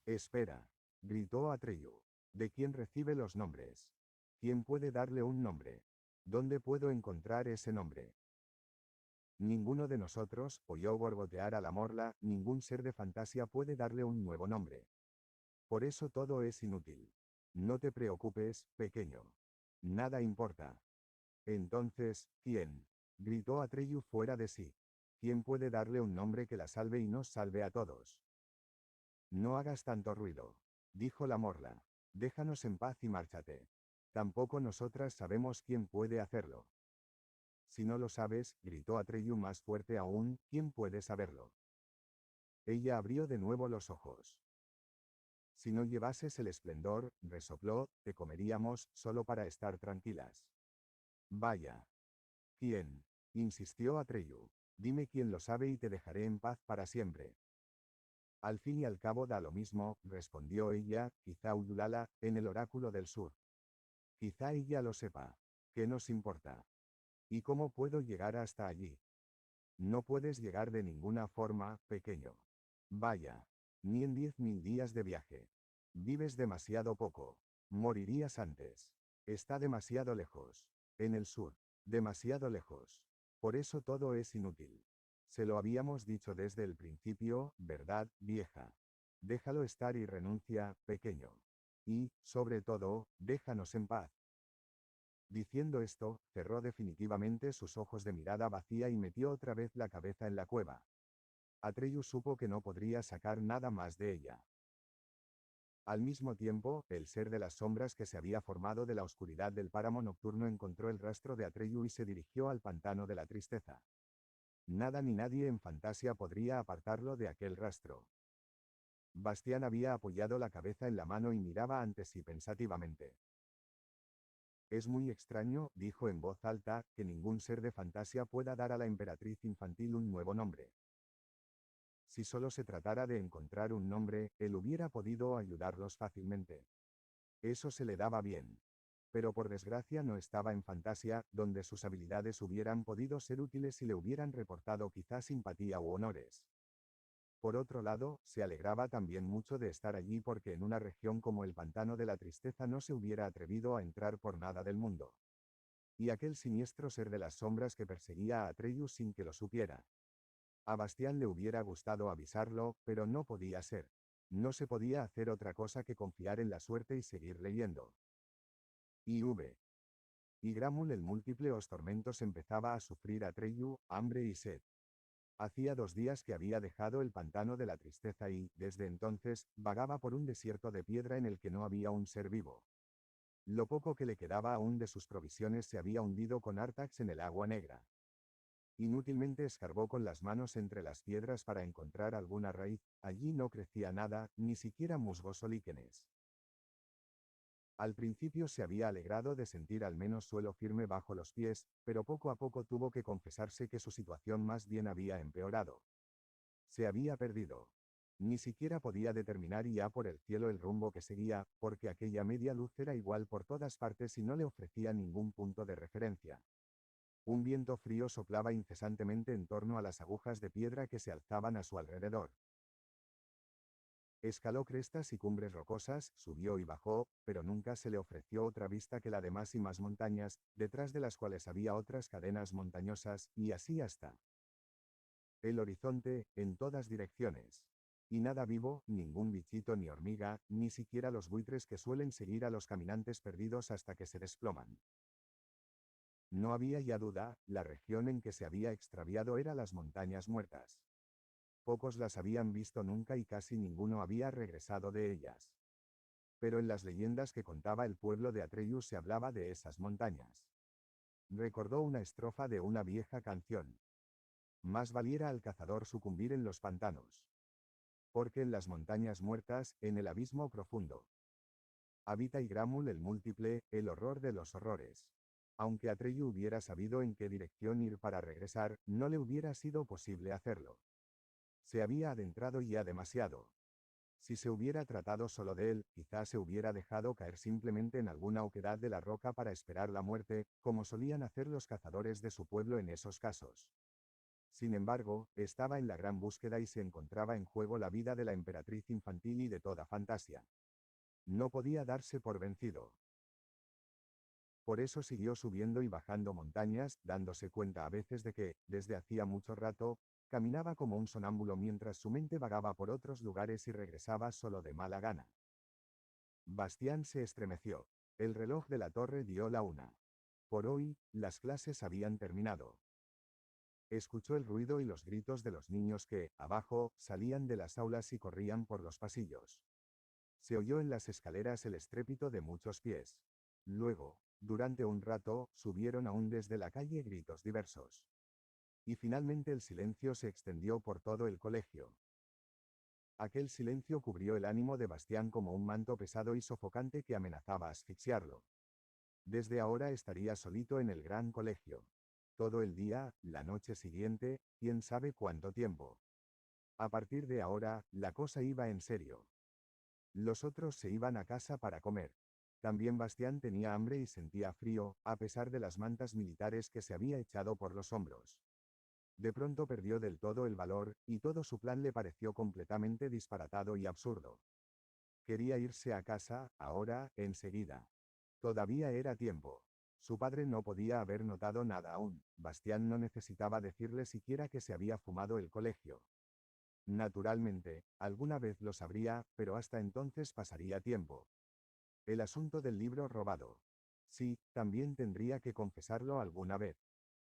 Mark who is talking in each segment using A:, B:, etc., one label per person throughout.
A: Espera, gritó Atreyu. ¿De quién recibe los nombres? ¿Quién puede darle un nombre? ¿Dónde puedo encontrar ese nombre? Ninguno de nosotros, oyó borbotear a la morla, ningún ser de fantasía puede darle un nuevo nombre. Por eso todo es inútil. No te preocupes, pequeño. Nada importa. Entonces, ¿quién? Gritó Atreyu fuera de sí. ¿Quién puede darle un nombre que la salve y nos salve a todos? No hagas tanto ruido, dijo la morla. Déjanos en paz y márchate. Tampoco nosotras sabemos quién puede hacerlo. Si no lo sabes, gritó Atreyu más fuerte aún, ¿quién puede saberlo? Ella abrió de nuevo los ojos. Si no llevases el esplendor, resopló, te comeríamos, solo para estar tranquilas. Vaya. ¿Quién? Insistió Atreyu. Dime quién lo sabe y te dejaré en paz para siempre. Al fin y al cabo da lo mismo, respondió ella, quizá Ululala, en el oráculo del sur. Quizá ella lo sepa. ¿Qué nos importa? ¿Y cómo puedo llegar hasta allí? No puedes llegar de ninguna forma, pequeño. Vaya. Ni en 10.000 días de viaje. Vives demasiado poco. Morirías antes. Está demasiado lejos. En el sur. Demasiado lejos. Por eso todo es inútil. Se lo habíamos dicho desde el principio, ¿verdad, vieja? Déjalo estar y renuncia, pequeño. Y, sobre todo, déjanos en paz. Diciendo esto, cerró definitivamente sus ojos de mirada vacía y metió otra vez la cabeza en la cueva. Atreyu supo que no podría sacar nada más de ella. Al mismo tiempo, el ser de las sombras que se había formado de la oscuridad del páramo nocturno encontró el rastro de Atreyu y se dirigió al pantano de la tristeza. Nada ni nadie en fantasía podría apartarlo de aquel rastro. Bastián había apoyado la cabeza en la mano y miraba ante sí pensativamente. Es muy extraño, dijo en voz alta, que ningún ser de fantasía pueda dar a la emperatriz infantil un nuevo nombre. Si solo se tratara de encontrar un nombre, él hubiera podido ayudarlos fácilmente. Eso se le daba bien. Pero por desgracia no estaba en fantasía, donde sus habilidades hubieran podido ser útiles si le hubieran reportado quizá simpatía u honores. Por otro lado, se alegraba también mucho de estar allí porque en una región como el pantano de la tristeza no se hubiera atrevido a entrar por nada del mundo. Y aquel siniestro ser de las sombras que perseguía a Atreyu sin que lo supiera. A Bastián le hubiera gustado avisarlo, pero no podía ser. No se podía hacer otra cosa que confiar en la suerte y seguir leyendo. IV. Y Gramul el múltiple os tormentos empezaba a sufrir Atreyu, hambre y sed. Hacía 2 días que había dejado el pantano de la tristeza y, desde entonces, vagaba por un desierto de piedra en el que no había un ser vivo. Lo poco que le quedaba aún de sus provisiones se había hundido con Artax en el agua negra. Inútilmente escarbó con las manos entre las piedras para encontrar alguna raíz, allí no crecía nada, ni siquiera musgos o líquenes. Al principio se había alegrado de sentir al menos suelo firme bajo los pies, pero poco a poco tuvo que confesarse que su situación más bien había empeorado. Se había perdido. Ni siquiera podía determinar ya por el cielo el rumbo que seguía, porque aquella media luz era igual por todas partes y no le ofrecía ningún punto de referencia. Un viento frío soplaba incesantemente en torno a las agujas de piedra que se alzaban a su alrededor. Escaló crestas y cumbres rocosas, subió y bajó, pero nunca se le ofreció otra vista que la de más y más montañas, detrás de las cuales había otras cadenas montañosas, y así hasta el horizonte, en todas direcciones. Y nada vivo, ningún bichito ni hormiga, ni siquiera los buitres que suelen seguir a los caminantes perdidos hasta que se desploman. No había ya duda, la región en que se había extraviado era las montañas muertas. Pocos las habían visto nunca y casi ninguno había regresado de ellas. Pero en las leyendas que contaba el pueblo de Atreyu se hablaba de esas montañas. Recordó una estrofa de una vieja canción. Más valiera al cazador sucumbir en los pantanos. Porque en las montañas muertas, en el abismo profundo, habita Igramul el múltiple, el horror de los horrores. Aunque Atreyu hubiera sabido en qué dirección ir para regresar, no le hubiera sido posible hacerlo. Se había adentrado ya demasiado. Si se hubiera tratado solo de él, quizás se hubiera dejado caer simplemente en alguna oquedad de la roca para esperar la muerte, como solían hacer los cazadores de su pueblo en esos casos. Sin embargo, estaba en la gran búsqueda y se encontraba en juego la vida de la emperatriz infantil y de toda Fantasia. No podía darse por vencido. Por eso siguió subiendo y bajando montañas, dándose cuenta a veces de que, desde hacía mucho rato, caminaba como un sonámbulo mientras su mente vagaba por otros lugares y regresaba solo de mala gana. Bastián se estremeció. El reloj de la torre dio la 1. Por hoy, las clases habían terminado. Escuchó el ruido y los gritos de los niños que, abajo, salían de las aulas y corrían por los pasillos. Se oyó en las escaleras el estrépito de muchos pies. Luego, durante un rato, subieron aún desde la calle gritos diversos. Y finalmente el silencio se extendió por todo el colegio. Aquel silencio cubrió el ánimo de Bastián como un manto pesado y sofocante que amenazaba asfixiarlo. Desde ahora estaría solito en el gran colegio. Todo el día, la noche siguiente, quién sabe cuánto tiempo. A partir de ahora, la cosa iba en serio. Los otros se iban a casa para comer. También Bastián tenía hambre y sentía frío, a pesar de las mantas militares que se había echado por los hombros. De pronto perdió del todo el valor, y todo su plan le pareció completamente disparatado y absurdo. Quería irse a casa, ahora, enseguida. Todavía era tiempo. Su padre no podía haber notado nada aún. Bastián no necesitaba decirle siquiera que se había fumado el colegio. Naturalmente, alguna vez lo sabría, pero hasta entonces pasaría tiempo. El asunto del libro robado. Sí, también tendría que confesarlo alguna vez.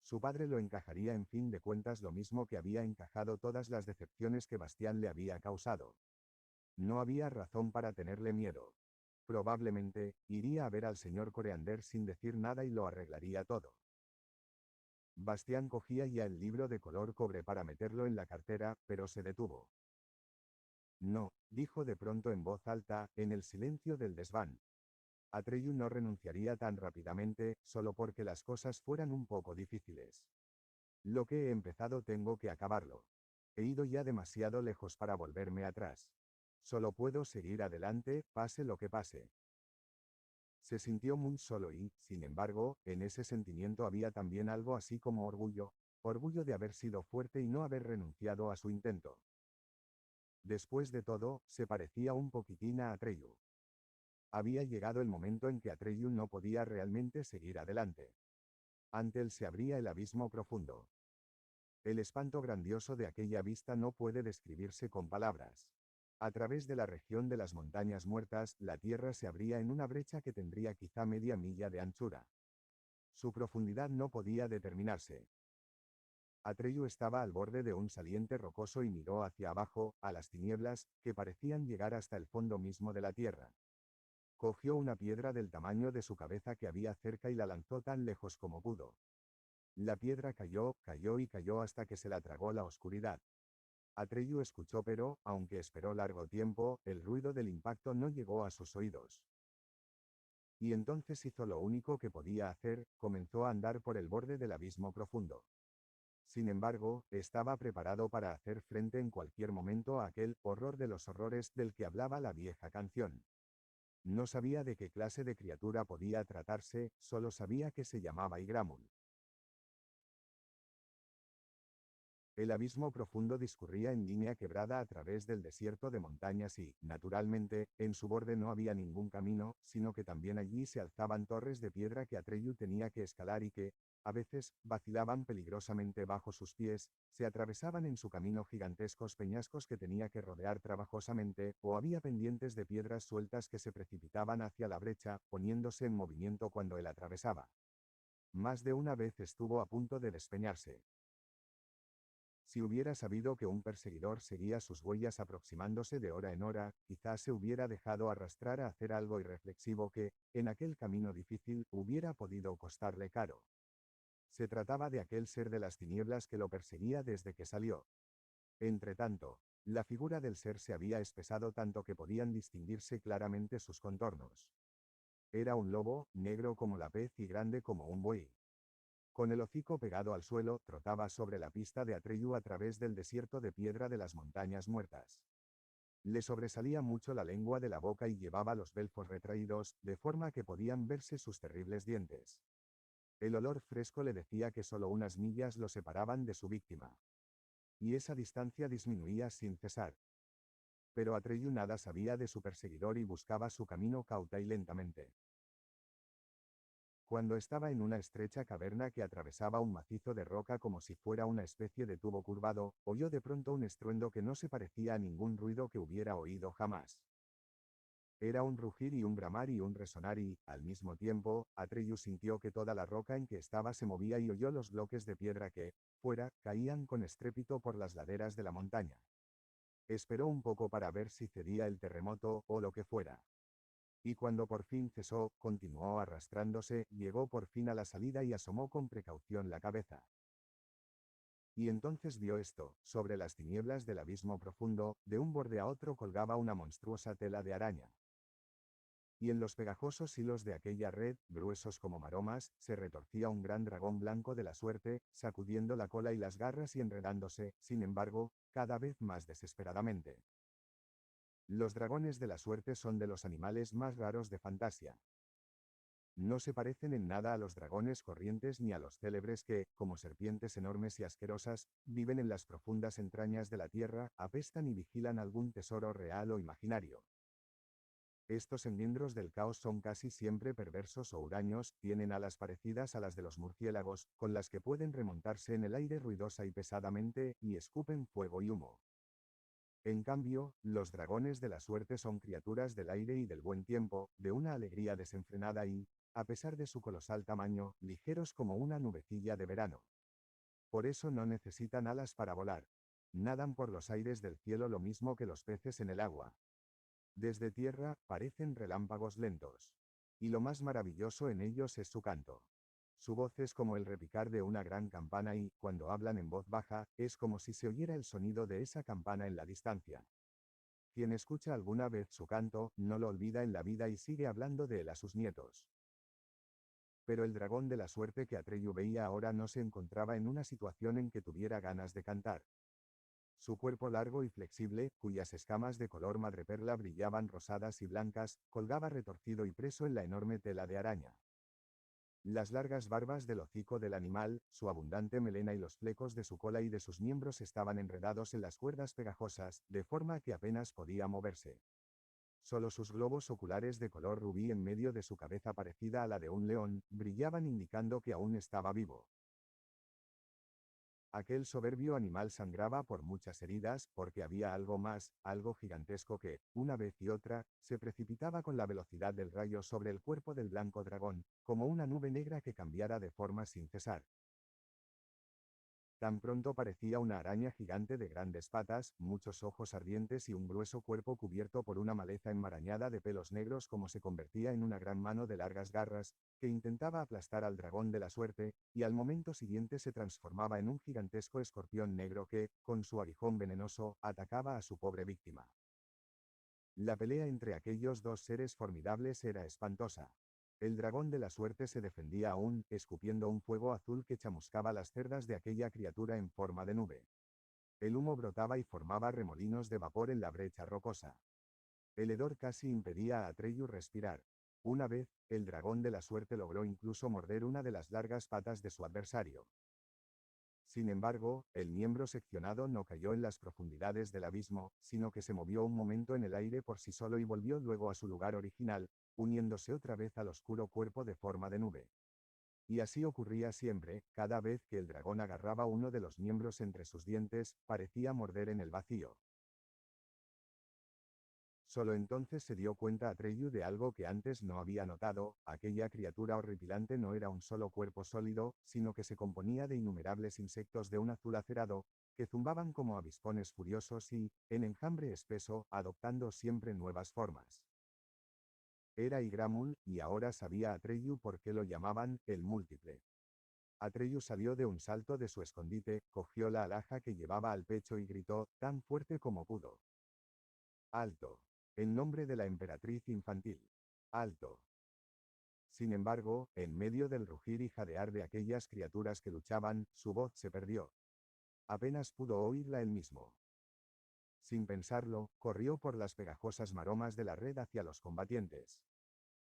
A: Su padre lo encajaría en fin de cuentas lo mismo que había encajado todas las decepciones que Bastián le había causado. No había razón para tenerle miedo. Probablemente, iría a ver al señor Coreander sin decir nada y lo arreglaría todo. Bastián cogía ya el libro de color cobre para meterlo en la cartera, pero se detuvo. No, dijo de pronto en voz alta, en el silencio del desván. Atreyu no renunciaría tan rápidamente, solo porque las cosas fueran un poco difíciles. Lo que he empezado tengo que acabarlo. He ido ya demasiado lejos para volverme atrás. Solo puedo seguir adelante, pase lo que pase. Se sintió muy solo y, sin embargo, en ese sentimiento había también algo así como orgullo, orgullo de haber sido fuerte y no haber renunciado a su intento. Después de todo, se parecía un poquitín a Atreyu. Había llegado el momento en que Atreyu no podía realmente seguir adelante. Ante él se abría el abismo profundo. El espanto grandioso de aquella vista no puede describirse con palabras. A través de la región de las montañas muertas, la tierra se abría en una brecha que tendría quizá media milla de anchura. Su profundidad no podía determinarse. Atreyu estaba al borde de un saliente rocoso y miró hacia abajo, a las tinieblas, que parecían llegar hasta el fondo mismo de la tierra. Cogió una piedra del tamaño de su cabeza que había cerca y la lanzó tan lejos como pudo. La piedra cayó, cayó y cayó hasta que se la tragó la oscuridad. Atreyu escuchó pero, aunque esperó largo tiempo, el ruido del impacto no llegó a sus oídos. Y entonces hizo lo único que podía hacer, comenzó a andar por el borde del abismo profundo. Sin embargo, estaba preparado para hacer frente en cualquier momento a aquel horror de los horrores del que hablaba la vieja canción. No sabía de qué clase de criatura podía tratarse, solo sabía que se llamaba Igramul. El abismo profundo discurría en línea quebrada a través del desierto de montañas y, naturalmente, en su borde no había ningún camino, sino que también allí se alzaban torres de piedra que Atreyu tenía que escalar y que, a veces, vacilaban peligrosamente bajo sus pies, se atravesaban en su camino gigantescos peñascos que tenía que rodear trabajosamente, o había pendientes de piedras sueltas que se precipitaban hacia la brecha, poniéndose en movimiento cuando él atravesaba. Más de una vez estuvo a punto de despeñarse. Si hubiera sabido que un perseguidor seguía sus huellas aproximándose de hora en hora, quizás se hubiera dejado arrastrar a hacer algo irreflexivo que, en aquel camino difícil, hubiera podido costarle caro. Se trataba de aquel ser de las tinieblas que lo perseguía desde que salió. Entretanto, la figura del ser se había espesado tanto que podían distinguirse claramente sus contornos. Era un lobo, negro como la pez y grande como un buey. Con el hocico pegado al suelo, trotaba sobre la pista de Atreyu a través del desierto de piedra de las montañas muertas. Le sobresalía mucho la lengua de la boca y llevaba los belfos retraídos, de forma que podían verse sus terribles dientes. El olor fresco le decía que solo unas millas lo separaban de su víctima. y esa distancia disminuía sin cesar. Pero Atreyu nada sabía de su perseguidor y buscaba su camino cauta y lentamente. Cuando estaba en una estrecha caverna que atravesaba un macizo de roca como si fuera una especie de tubo curvado, oyó de pronto un estruendo que no se parecía a ningún ruido que hubiera oído jamás. Era un rugir y un bramar y un resonar y, al mismo tiempo, Atreyu sintió que toda la roca en que estaba se movía y oyó los bloques de piedra que, fuera, caían con estrépito por las laderas de la montaña. Esperó un poco para ver si cedía el terremoto o lo que fuera. Y cuando por fin cesó, continuó arrastrándose, llegó por fin a la salida y asomó con precaución la cabeza. Y entonces vio esto: sobre las tinieblas del abismo profundo, de un borde a otro colgaba una monstruosa tela de araña. Y en los pegajosos hilos de aquella red, gruesos como maromas, se retorcía un gran dragón blanco de la suerte, sacudiendo la cola y las garras y enredándose, sin embargo, cada vez más desesperadamente. Los dragones de la suerte son de los animales más raros de fantasía. No se parecen en nada a los dragones corrientes ni a los célebres que, como serpientes enormes y asquerosas, viven en las profundas entrañas de la tierra, apestan y vigilan algún tesoro real o imaginario. Estos engendros del caos son casi siempre perversos o huraños, tienen alas parecidas a las de los murciélagos, con las que pueden remontarse en el aire ruidosa y pesadamente, y escupen fuego y humo. En cambio, los dragones de la suerte son criaturas del aire y del buen tiempo, de una alegría desenfrenada y, a pesar de su colosal tamaño, ligeros como una nubecilla de verano. Por eso no necesitan alas para volar. Nadan por los aires del cielo lo mismo que los peces en el agua. Desde tierra, parecen relámpagos lentos. Y lo más maravilloso en ellos es su canto. Su voz es como el repicar de una gran campana y, cuando hablan en voz baja, es como si se oyera el sonido de esa campana en la distancia. Quien escucha alguna vez su canto, no lo olvida en la vida y sigue hablando de él a sus nietos. Pero el dragón de la suerte que Atreyu veía ahora no se encontraba en una situación en que tuviera ganas de cantar. Su cuerpo largo y flexible, cuyas escamas de color madreperla brillaban rosadas y blancas, colgaba retorcido y preso en la enorme tela de araña. Las largas barbas del hocico del animal, su abundante melena y los flecos de su cola y de sus miembros estaban enredados en las cuerdas pegajosas, de forma que apenas podía moverse. Solo sus globos oculares de color rubí en medio de su cabeza parecida a la de un león, brillaban indicando que aún estaba vivo. Aquel soberbio animal sangraba por muchas heridas, porque había algo más, algo gigantesco que, una vez y otra, se precipitaba con la velocidad del rayo sobre el cuerpo del blanco dragón, como una nube negra que cambiara de forma sin cesar. Tan pronto parecía una araña gigante de grandes patas, muchos ojos ardientes y un grueso cuerpo cubierto por una maleza enmarañada de pelos negros, como se convertía en una gran mano de largas garras, que intentaba aplastar al dragón de la suerte, y al momento siguiente se transformaba en un gigantesco escorpión negro que, con su aguijón venenoso, atacaba a su pobre víctima. La pelea entre aquellos dos seres formidables era espantosa. El dragón de la suerte se defendía aún, escupiendo un fuego azul que chamuscaba las cerdas de aquella criatura en forma de nube. El humo brotaba y formaba remolinos de vapor en la brecha rocosa. El hedor casi impedía a Atreyu respirar. Una vez, el dragón de la suerte logró incluso morder una de las largas patas de su adversario. Sin embargo, el miembro seccionado no cayó en las profundidades del abismo, sino que se movió un momento en el aire por sí solo y volvió luego a su lugar original, uniéndose otra vez al oscuro cuerpo de forma de nube. Y así ocurría siempre, cada vez que el dragón agarraba uno de los miembros entre sus dientes, parecía morder en el vacío. Solo entonces se dio cuenta Atreyu de algo que antes no había notado: aquella criatura horripilante no era un solo cuerpo sólido, sino que se componía de innumerables insectos de un azul acerado, que zumbaban como avispones furiosos y, en enjambre espeso, adoptando siempre nuevas formas. Era Igramul, y ahora sabía Atreyu por qué lo llamaban el Múltiple. Atreyu salió de un salto de su escondite, cogió la alhaja que llevaba al pecho y gritó, tan fuerte como pudo: ¡alto! En nombre de la emperatriz infantil. ¡Alto! Sin embargo, en medio del rugir y jadear de aquellas criaturas que luchaban, su voz se perdió. Apenas pudo oírla él mismo. Sin pensarlo, corrió por las pegajosas maromas de la red hacia los combatientes.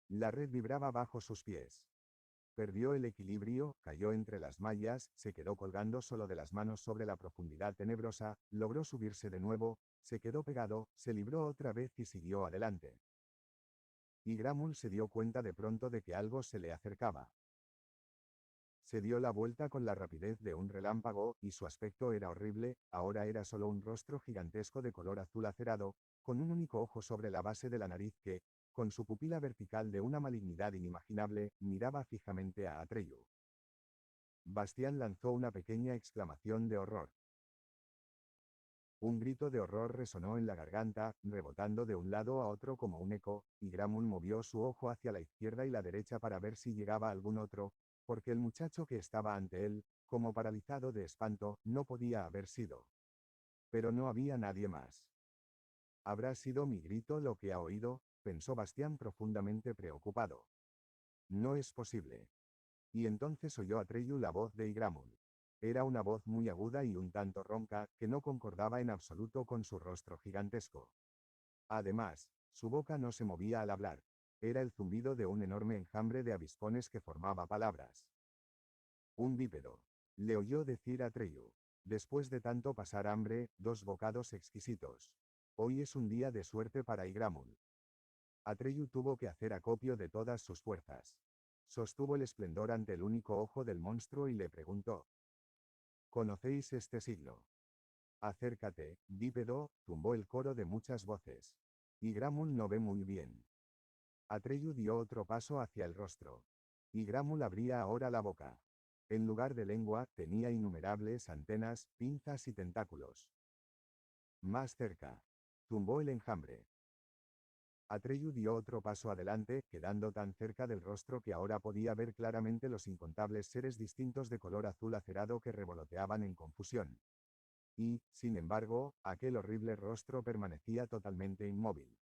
A: La red vibraba bajo sus pies. Perdió el equilibrio, cayó entre las mallas, se quedó colgando solo de las manos sobre la profundidad tenebrosa, logró subirse de nuevo, se quedó pegado, se libró otra vez y siguió adelante. Y Gramul se dio cuenta de pronto de que algo se le acercaba. Se dio la vuelta con la rapidez de un relámpago, y su aspecto era horrible. Ahora era solo un rostro gigantesco de color azul acerado, con un único ojo sobre la base de la nariz que, con su pupila vertical de una malignidad inimaginable, miraba fijamente a Atreyu. Bastián lanzó una pequeña exclamación de horror. Un grito de horror resonó en la garganta, rebotando de un lado a otro como un eco, y Gramul movió su ojo hacia la izquierda y la derecha para ver si llegaba algún otro, porque el muchacho que estaba ante él, como paralizado de espanto, no podía haber sido. Pero no había nadie más. ¿Habrá sido mi grito lo que ha oído?, pensó Bastián profundamente preocupado. No es posible. Y entonces oyó Atreyu la voz de Igramul. Era una voz muy aguda y un tanto ronca, que no concordaba en absoluto con su rostro gigantesco. Además, su boca no se movía al hablar. Era el zumbido de un enorme enjambre de avispones que formaba palabras. Un bípedo. Le oyó decir Atreyu. Después de tanto pasar hambre, 2 bocados exquisitos. Hoy es un día de suerte para Igramul. Atreyu tuvo que hacer acopio de todas sus fuerzas. Sostuvo el esplendor ante el único ojo del monstruo y le preguntó: ¿conocéis este siglo? Acércate, bípedo, zumbó el coro de muchas voces. Igramul no ve muy bien. Atreyu dio otro paso hacia el rostro. Igramul abría ahora la boca. En lugar de lengua, tenía innumerables antenas, pinzas y tentáculos. Más cerca. Zumbó el enjambre. Atreyu dio otro paso adelante, quedando tan cerca del rostro que ahora podía ver claramente los incontables seres distintos de color azul acerado que revoloteaban en confusión. Y, sin embargo, aquel horrible rostro permanecía totalmente inmóvil.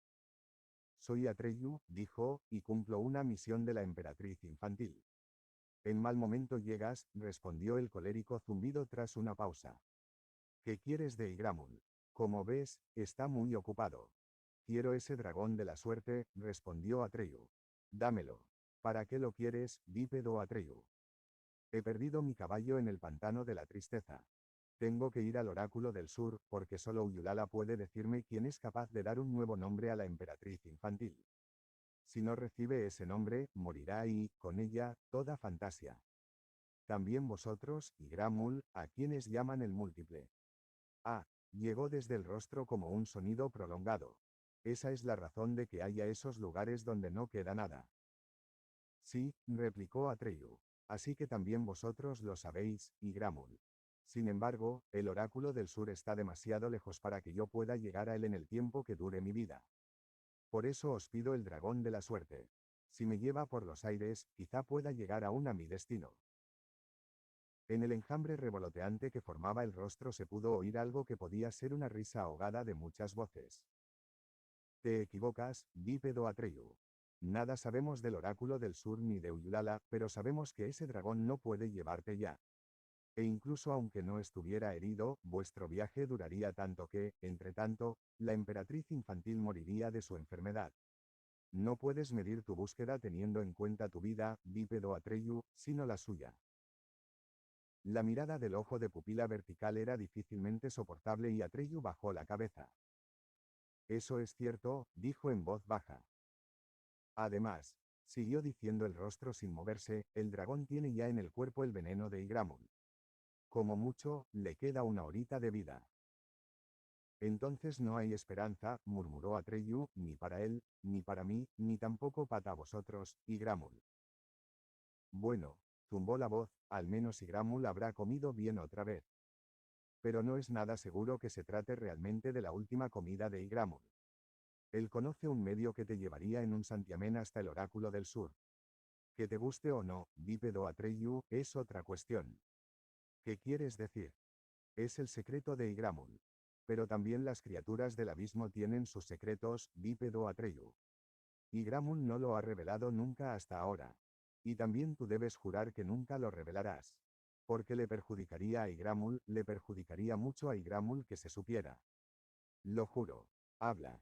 A: Soy Atreyu, dijo, y cumplo una misión de la emperatriz infantil. En mal momento llegas, respondió el colérico zumbido tras una pausa. ¿Qué quieres de Igramul? Como ves, está muy ocupado. Quiero ese dragón de la suerte, respondió Atreyu. Dámelo. ¿Para qué lo quieres, bípedo Atreyu? He perdido mi caballo en el pantano de la tristeza. Tengo que ir al oráculo del sur, porque solo Uyulala puede decirme quién es capaz de dar un nuevo nombre a la emperatriz infantil. Si no recibe ese nombre, morirá y, con ella, toda fantasía. También vosotros, y Gramul, a quienes llaman el múltiple. Ah, llegó desde el rostro como un sonido prolongado. Esa es la razón de que haya esos lugares donde no queda nada. Sí, replicó Atreyu. Así que también vosotros lo sabéis, y Gramul. Sin embargo, el oráculo del sur está demasiado lejos para que yo pueda llegar a él en el tiempo que dure mi vida. Por eso os pido el dragón de la suerte. Si me lleva por los aires, quizá pueda llegar aún a mi destino. En el enjambre revoloteante que formaba el rostro se pudo oír algo que podía ser una risa ahogada de muchas voces. Te equivocas, bípedo Atreyu. Nada sabemos del oráculo del sur ni de Uyulala, pero sabemos que ese dragón no puede llevarte ya. E incluso aunque no estuviera herido, vuestro viaje duraría tanto que, entre tanto, la emperatriz infantil moriría de su enfermedad. No puedes medir tu búsqueda teniendo en cuenta tu vida, bípedo Atreyu, sino la suya. La mirada del ojo de pupila vertical era difícilmente soportable y Atreyu bajó la cabeza. Eso es cierto, dijo en voz baja. Además, siguió diciendo el rostro sin moverse, el dragón tiene ya en el cuerpo el veneno de Igramul. Como mucho, le queda una horita de vida. Entonces no hay esperanza, murmuró Atreyu, ni para él, ni para mí, ni tampoco para vosotros, Igramul. Bueno, zumbó la voz, al menos Igramul habrá comido bien otra vez. Pero no es nada seguro que se trate realmente de la última comida de Igramul. Él conoce un medio que te llevaría en un santiamén hasta el oráculo del sur. Que te guste o no, bípedo Atreyu, es otra cuestión. ¿Qué quieres decir? Es el secreto de Igramul. Pero también las criaturas del abismo tienen sus secretos, bípedo Atreyu. Igramul no lo ha revelado nunca hasta ahora. Y también tú debes jurar que nunca lo revelarás. Porque le perjudicaría a Igramul, le perjudicaría mucho a Igramul que se supiera. Lo juro. Habla.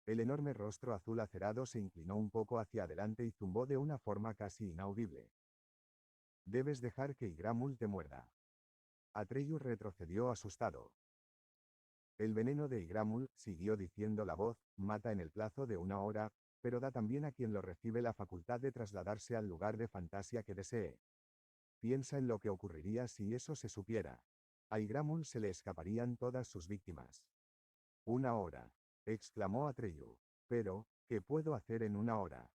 A: El enorme rostro azul acerado se inclinó un poco hacia adelante y zumbó de una forma casi inaudible. Debes dejar que Igramul te muerda. Atreyu retrocedió asustado. El veneno de Igramul, siguió diciendo la voz, mata en el plazo de 1 hora, pero da también a quien lo recibe la facultad de trasladarse al lugar de fantasía que desee. Piensa en lo que ocurriría si eso se supiera. A Igramul se le escaparían todas sus víctimas. 1 hora, exclamó Atreyu. Pero, ¿qué puedo hacer en 1 hora?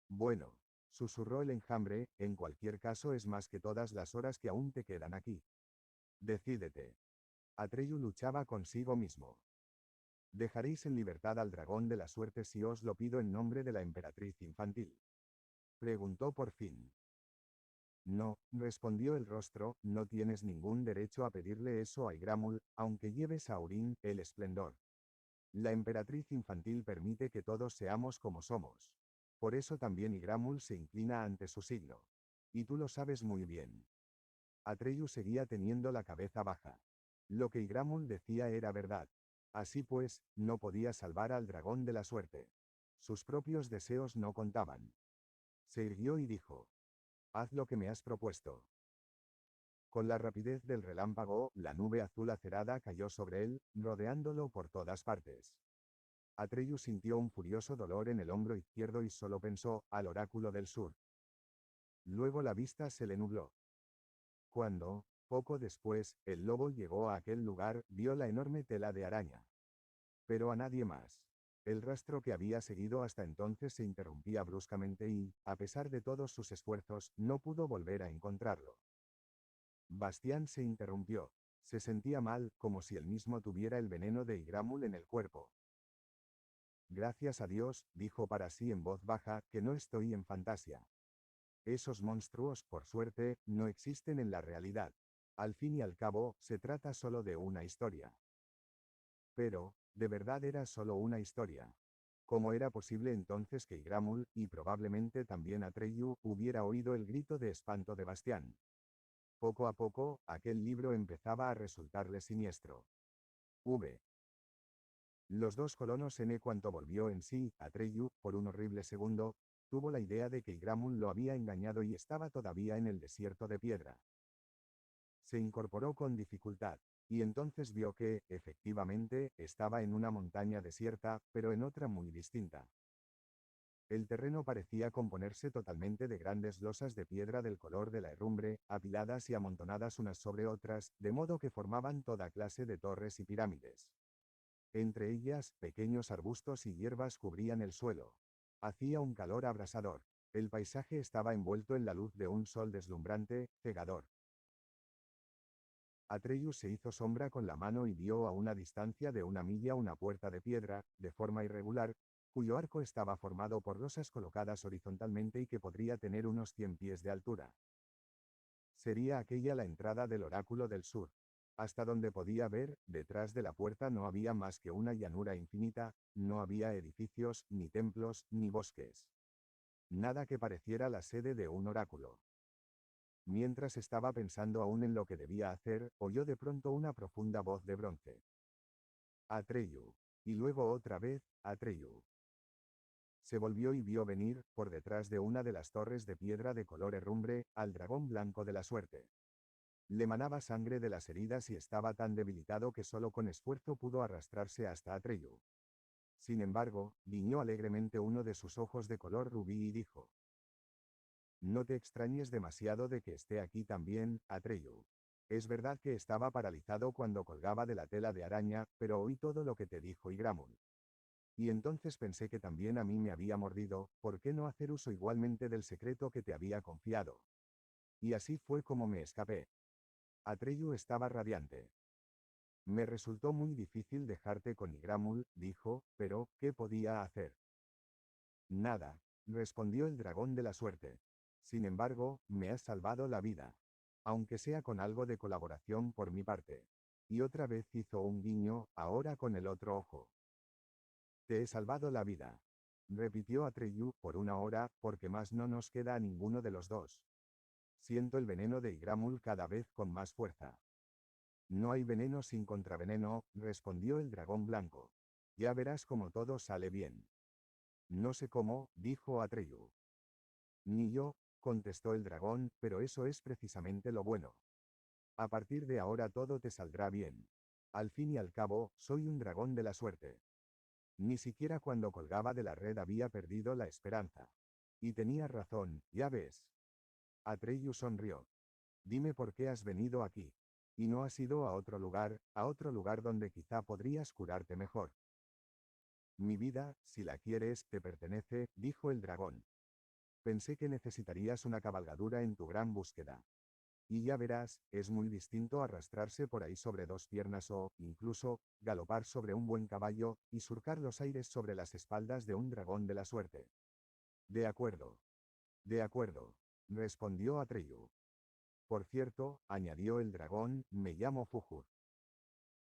A: Bueno, susurró el enjambre, en cualquier caso es más que todas las horas que aún te quedan aquí. Decídete. Atreyu luchaba consigo mismo. ¿Dejaréis en libertad al dragón de la suerte si os lo pido en nombre de la emperatriz infantil? Preguntó por fin. No, respondió el rostro, no tienes ningún derecho a pedirle eso a Igramul, aunque lleves a Aurín, el esplendor. La emperatriz infantil permite que todos seamos como somos. Por eso también Igramul se inclina ante su signo. Y tú lo sabes muy bien. Atreyu seguía teniendo la cabeza baja. Lo que Igramul decía era verdad. Así pues, no podía salvar al dragón de la suerte. Sus propios deseos no contaban. Se irguió y dijo: haz lo que me has propuesto. Con la rapidez del relámpago, la nube azul acerada cayó sobre él, rodeándolo por todas partes. Atreyu sintió un furioso dolor en el hombro izquierdo y solo pensó, al oráculo del sur. Luego la vista se le nubló. Cuando, poco después, el lobo llegó a aquel lugar, vio la enorme tela de araña. Pero a nadie más. El rastro que había seguido hasta entonces se interrumpía bruscamente y, a pesar de todos sus esfuerzos, no pudo volver a encontrarlo. Bastián se interrumpió. Se sentía mal, como si él mismo tuviera el veneno de Igramul en el cuerpo. Gracias a Dios, dijo para sí en voz baja, que no estoy en fantasía. Esos monstruos, por suerte, no existen en la realidad. Al fin y al cabo, se trata solo de una historia. Pero, de verdad era solo una historia. ¿Cómo era posible entonces que Igramul, y probablemente también Atreyu, hubiera oído el grito de espanto de Bastián? Poco a poco, aquel libro empezaba a resultarle siniestro. V. Los dos colonos en cuanto volvió en sí, Atreyu, por un horrible segundo, tuvo la idea de que Igramul lo había engañado y estaba todavía en el desierto de piedra. Se incorporó con dificultad, y entonces vio que, efectivamente, estaba en una montaña desierta, pero en otra muy distinta. El terreno parecía componerse totalmente de grandes losas de piedra del color de la herrumbre, apiladas y amontonadas unas sobre otras, de modo que formaban toda clase de torres y pirámides. Entre ellas, pequeños arbustos y hierbas cubrían el suelo. Hacía un calor abrasador. El paisaje estaba envuelto en la luz de un sol deslumbrante, cegador. Atreyu se hizo sombra con la mano y vio a una distancia de 1 milla una puerta de piedra, de forma irregular, cuyo arco estaba formado por losas colocadas horizontalmente y que podría tener unos 100 pies de altura. Sería aquella la entrada del oráculo del sur. Hasta donde podía ver, detrás de la puerta no había más que una llanura infinita, no había edificios, ni templos, ni bosques. Nada que pareciera la sede de un oráculo. Mientras estaba pensando aún en lo que debía hacer, oyó de pronto una profunda voz de bronce. Atreyu. Y luego otra vez, Atreyu. Se volvió y vio venir, por detrás de una de las torres de piedra de color herrumbre, al dragón blanco de la suerte. Le manaba sangre de las heridas y estaba tan debilitado que solo con esfuerzo pudo arrastrarse hasta Atreyu. Sin embargo, guiñó alegremente uno de sus ojos de color rubí y dijo: no te extrañes demasiado de que esté aquí también, Atreyu. Es verdad que estaba paralizado cuando colgaba de la tela de araña, pero oí todo lo que te dijo Igramul. Y entonces pensé que también a mí me había mordido, ¿por qué no hacer uso igualmente del secreto que te había confiado? Y así fue como me escapé. Atreyu estaba radiante. Me resultó muy difícil dejarte con Igramul, dijo, pero, ¿qué podía hacer? Nada, respondió el dragón de la suerte. Sin embargo, me has salvado la vida. Aunque sea con algo de colaboración por mi parte. Y otra vez hizo un guiño, ahora con el otro ojo. Te he salvado la vida. Repitió Atreyu, por 1 hora, porque más no nos queda a ninguno de los dos. Siento el veneno de Igramul cada vez con más fuerza. No hay veneno sin contraveneno, respondió el dragón blanco. Ya verás cómo todo sale bien. No sé cómo, dijo Atreyu. Ni yo, contestó el dragón, pero eso es precisamente lo bueno. A partir de ahora todo te saldrá bien. Al fin y al cabo, soy un dragón de la suerte. Ni siquiera cuando colgaba de la red había perdido la esperanza. Y tenía razón, ya ves. Atreyu sonrió. Dime por qué has venido aquí. Y no has ido a otro lugar donde quizá podrías curarte mejor. Mi vida, si la quieres, te pertenece, dijo el dragón. Pensé que necesitarías una cabalgadura en tu gran búsqueda. Y ya verás, es muy distinto arrastrarse por ahí sobre dos piernas o, incluso, galopar sobre un buen caballo y surcar los aires sobre las espaldas de un dragón de la suerte. De acuerdo. De acuerdo, respondió Atreyu. Por cierto, añadió el dragón, me llamo Fujur.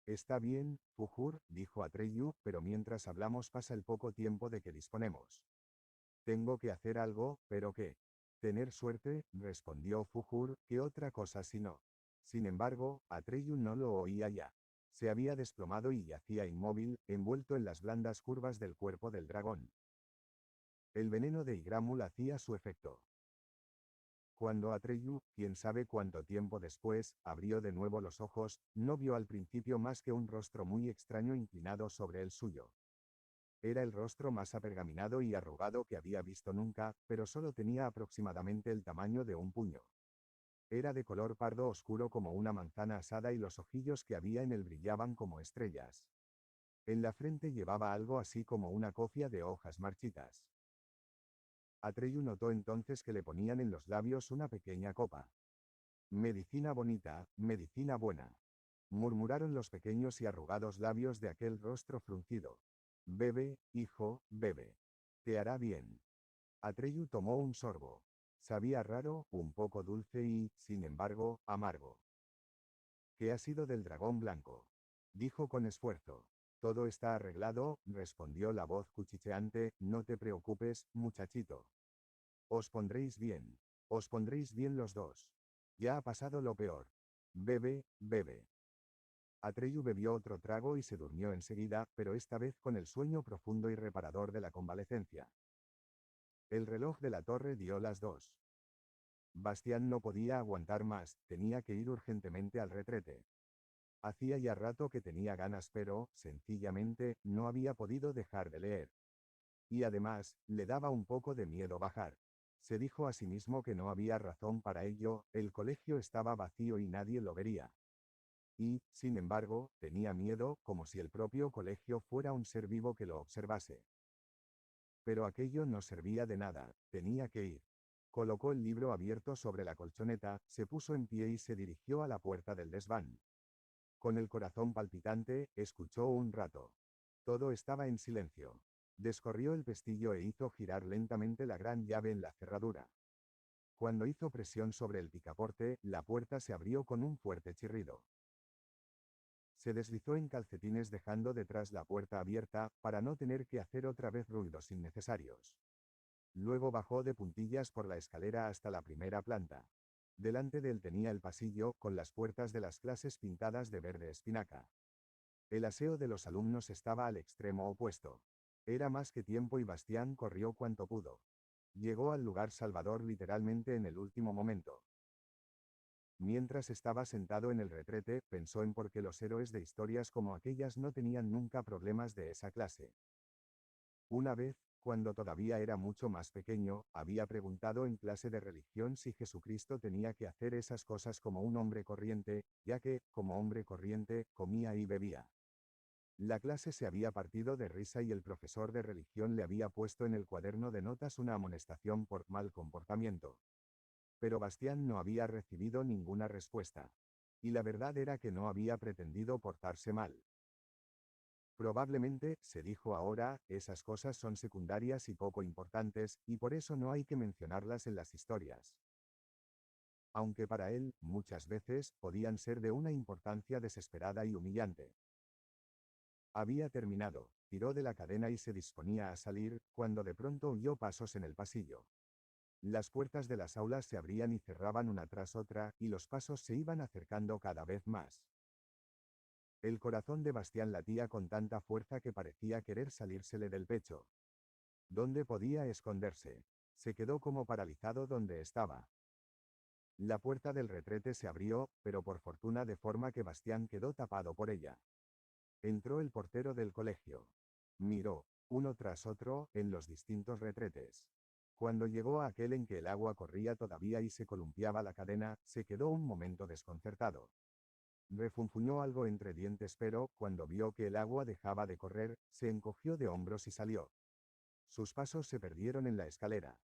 A: Está bien, Fujur, dijo Atreyu, pero mientras hablamos pasa el poco tiempo de que disponemos. Tengo que hacer algo, pero ¿qué? Tener suerte, respondió Fujur, ¿qué otra cosa si no? Sin embargo, Atreyu no lo oía ya. Se había desplomado y yacía inmóvil, envuelto en las blandas curvas del cuerpo del dragón. El veneno de Igramul hacía su efecto. Cuando Atreyu, quién sabe cuánto tiempo después, abrió de nuevo los ojos, no vio al principio más que un rostro muy extraño inclinado sobre el suyo. Era el rostro más apergaminado y arrugado que había visto nunca, pero solo tenía aproximadamente el tamaño de un puño. Era de color pardo oscuro como una manzana asada y los ojillos que había en él brillaban como estrellas. En la frente llevaba algo así como una cofia de hojas marchitas. Atreyu notó entonces que le ponían en los labios una pequeña copa. Medicina bonita, medicina buena, murmuraron los pequeños y arrugados labios de aquel rostro fruncido. Bebe, hijo, bebe. Te hará bien. Atreyu tomó un sorbo. Sabía raro, un poco dulce y, sin embargo, amargo. ¿Qué ha sido del dragón blanco? Dijo con esfuerzo. Todo está arreglado, respondió la voz cuchicheante, no te preocupes, muchachito. Os pondréis bien. Os pondréis bien los dos. Ya ha pasado lo peor. Bebe, bebe. Atreyu bebió otro trago y se durmió enseguida, pero esta vez con el sueño profundo y reparador de la convalecencia. El reloj de la torre dio las 2. Bastián no podía aguantar más, tenía que ir urgentemente al retrete. Hacía ya rato que tenía ganas pero, sencillamente, no había podido dejar de leer. Y además, le daba un poco de miedo bajar. Se dijo a sí mismo que no había razón para ello, el colegio estaba vacío y nadie lo vería. Y, sin embargo, tenía miedo, como si el propio colegio fuera un ser vivo que lo observase. Pero aquello no servía de nada, tenía que ir. Colocó el libro abierto sobre la colchoneta, se puso en pie y se dirigió a la puerta del desván. Con el corazón palpitante, escuchó un rato. Todo estaba en silencio. Descorrió el pestillo e hizo girar lentamente la gran llave en la cerradura. Cuando hizo presión sobre el picaporte, la puerta se abrió con un fuerte chirrido. Se deslizó en calcetines dejando detrás la puerta abierta, para no tener que hacer otra vez ruidos innecesarios. Luego bajó de puntillas por la escalera hasta la primera planta. Delante de él tenía el pasillo, con las puertas de las clases pintadas de verde espinaca. El aseo de los alumnos estaba al extremo opuesto. Era más que tiempo y Bastián corrió cuanto pudo. Llegó al lugar salvador literalmente en el último momento. Mientras estaba sentado en el retrete, pensó en por qué los héroes de historias como aquellas no tenían nunca problemas de esa clase. Una vez, cuando todavía era mucho más pequeño, había preguntado en clase de religión si Jesucristo tenía que hacer esas cosas como un hombre corriente, ya que, como hombre corriente, comía y bebía. La clase se había partido de risa y el profesor de religión le había puesto en el cuaderno de notas una amonestación por mal comportamiento. Pero Bastián no había recibido ninguna respuesta. Y la verdad era que no había pretendido portarse mal. Probablemente, se dijo ahora, esas cosas son secundarias y poco importantes, y por eso no hay que mencionarlas en las historias. Aunque para él, muchas veces, podían ser de una importancia desesperada y humillante. Había terminado, tiró de la cadena y se disponía a salir, cuando de pronto oyó pasos en el pasillo. Las puertas de las aulas se abrían y cerraban una tras otra, y los pasos se iban acercando cada vez más. El corazón de Bastián latía con tanta fuerza que parecía querer salírsele del pecho. ¿Dónde podía esconderse? Se quedó como paralizado donde estaba. La puerta del retrete se abrió, pero por fortuna de forma que Bastián quedó tapado por ella. Entró el portero del colegio. Miró, uno tras otro, en los distintos retretes. Cuando llegó a aquel en que el agua corría todavía y se columpiaba la cadena, se quedó un momento desconcertado. Refunfuñó algo entre dientes, pero, cuando vio que el agua dejaba de correr, se encogió de hombros y salió. Sus pasos se perdieron en la escalera.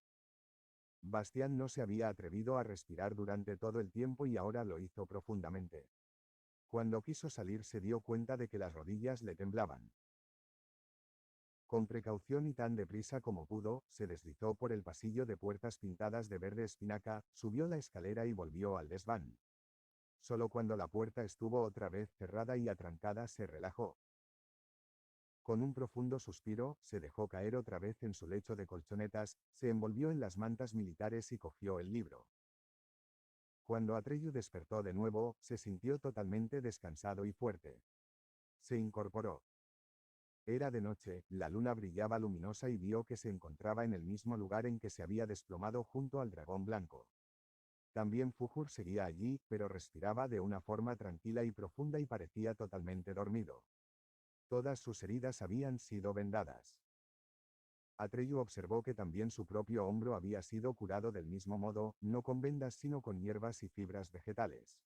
A: Bastián no se había atrevido a respirar durante todo el tiempo y ahora lo hizo profundamente. Cuando quiso salir se dio cuenta de que las rodillas le temblaban. Con precaución y tan deprisa como pudo, se deslizó por el pasillo de puertas pintadas de verde espinaca, subió la escalera y volvió al desván. Solo cuando la puerta estuvo otra vez cerrada y atrancada se relajó. Con un profundo suspiro, se dejó caer otra vez en su lecho de colchonetas, se envolvió en las mantas militares y cogió el libro. Cuando Atreyu despertó de nuevo, se sintió totalmente descansado y fuerte. Se incorporó. Era de noche, la luna brillaba luminosa y vio que se encontraba en el mismo lugar en que se había desplomado junto al dragón blanco. También Fujur seguía allí, pero respiraba de una forma tranquila y profunda y parecía totalmente dormido. Todas sus heridas habían sido vendadas. Atreyu observó que también su propio hombro había sido curado del mismo modo, no con vendas sino con hierbas y fibras vegetales.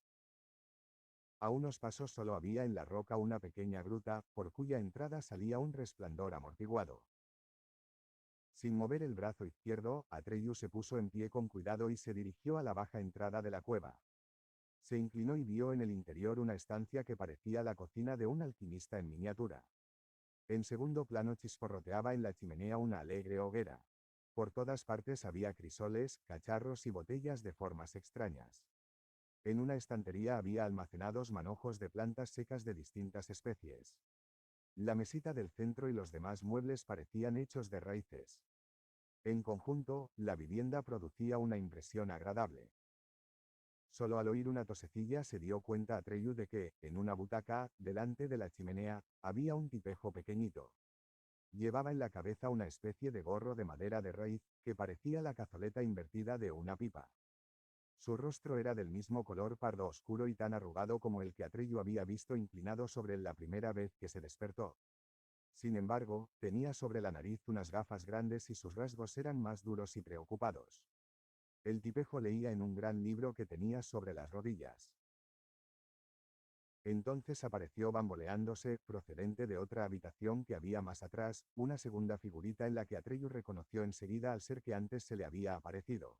A: A unos pasos solo había en la roca una pequeña gruta, por cuya entrada salía un resplandor amortiguado. Sin mover el brazo izquierdo, Atreyu se puso en pie con cuidado y se dirigió a la baja entrada de la cueva. Se inclinó y vio en el interior una estancia que parecía la cocina de un alquimista en miniatura. En segundo plano chisporroteaba en la chimenea una alegre hoguera. Por todas partes había crisoles, cacharros y botellas de formas extrañas. En una estantería había almacenados manojos de plantas secas de distintas especies. La mesita del centro y los demás muebles parecían hechos de raíces. En conjunto, la vivienda producía una impresión agradable. Solo al oír una tosecilla se dio cuenta Atreyu de que, en una butaca, delante de la chimenea, había un tipejo pequeñito. Llevaba en la cabeza una especie de gorro de madera de raíz, que parecía la cazoleta invertida de una pipa. Su rostro era del mismo color pardo oscuro y tan arrugado como el que Atreyu había visto inclinado sobre él la primera vez que se despertó. Sin embargo, tenía sobre la nariz unas gafas grandes y sus rasgos eran más duros y preocupados. El tipejo leía en un gran libro que tenía sobre las rodillas. Entonces apareció bamboleándose, procedente de otra habitación que había más atrás, una segunda figurita en la que Atreyu reconoció enseguida al ser que antes se le había aparecido.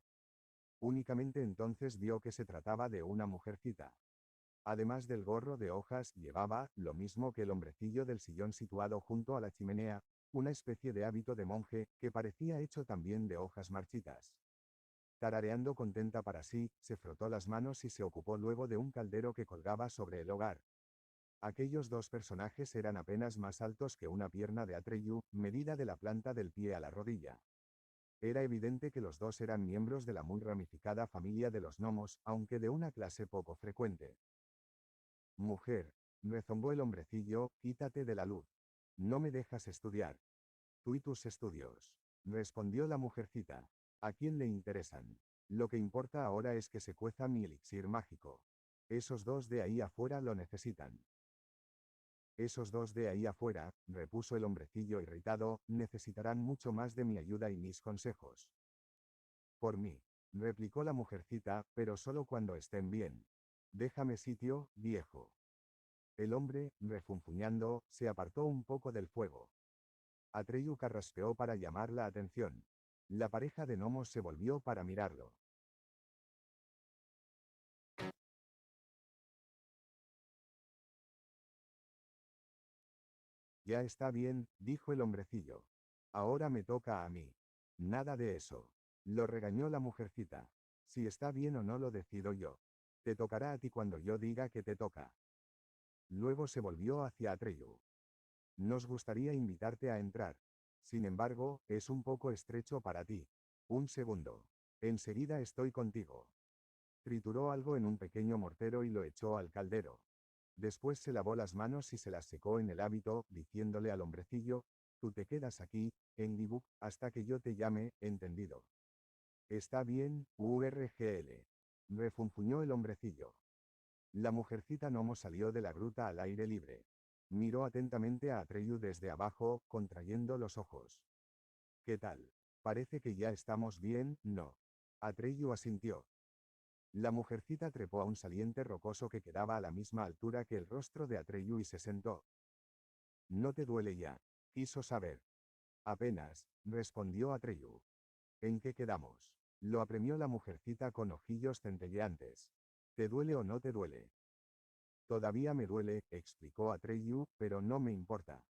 A: Únicamente entonces vio que se trataba de una mujercita. Además del gorro de hojas, llevaba, lo mismo que el hombrecillo del sillón situado junto a la chimenea, una especie de hábito de monje, que parecía hecho también de hojas marchitas. Tarareando contenta para sí, se frotó las manos y se ocupó luego de un caldero que colgaba sobre el hogar. Aquellos dos personajes eran apenas más altos que una pierna de Atreyu, medida de la planta del pie a la rodilla. Era evidente que los dos eran miembros de la muy ramificada familia de los gnomos, aunque de una clase poco frecuente. Mujer, rezongó el hombrecillo, quítate de la luz. No me dejas estudiar. Tú y tus estudios. Respondió la mujercita. ¿A quién le interesan? Lo que importa ahora es que se cueza mi elixir mágico. Esos dos de ahí afuera lo necesitan. Esos dos de ahí afuera, repuso el hombrecillo irritado, necesitarán mucho más de mi ayuda y mis consejos. Por mí, replicó la mujercita, pero solo cuando estén bien. Déjame sitio, viejo. El hombre, refunfuñando, se apartó un poco del fuego. Atreyu carraspeó para llamar la atención. La pareja de gnomos se volvió para mirarlo. Ya está bien, dijo el hombrecillo. Ahora me toca a mí. Nada de eso. Lo regañó la mujercita. Si está bien o no lo decido yo. Te tocará a ti cuando yo diga que te toca. Luego se volvió hacia Atreyu. Nos gustaría invitarte a entrar. Sin embargo, es un poco estrecho para ti. Un segundo. Enseguida estoy contigo. Trituró algo en un pequeño mortero y lo echó al caldero. Después se lavó las manos y se las secó en el hábito, diciéndole al hombrecillo, tú te quedas aquí, en Dibuk, hasta que yo te llame, ¿entendido? Está bien, URGL. Refunfuñó el hombrecillo. La mujercita gnomo salió de la gruta al aire libre. Miró atentamente a Atreyu desde abajo, contrayendo los ojos. ¿Qué tal? Parece que ya estamos bien, ¿no? Atreyu asintió. La mujercita trepó a un saliente rocoso que quedaba a la misma altura que el rostro de Atreyu y se sentó. ¿No te duele ya? Quiso saber. Apenas, respondió Atreyu. ¿En qué quedamos? Lo apremió la mujercita con ojillos centelleantes. ¿Te duele o no te duele? Todavía me duele, explicó Atreyu, pero no me importa.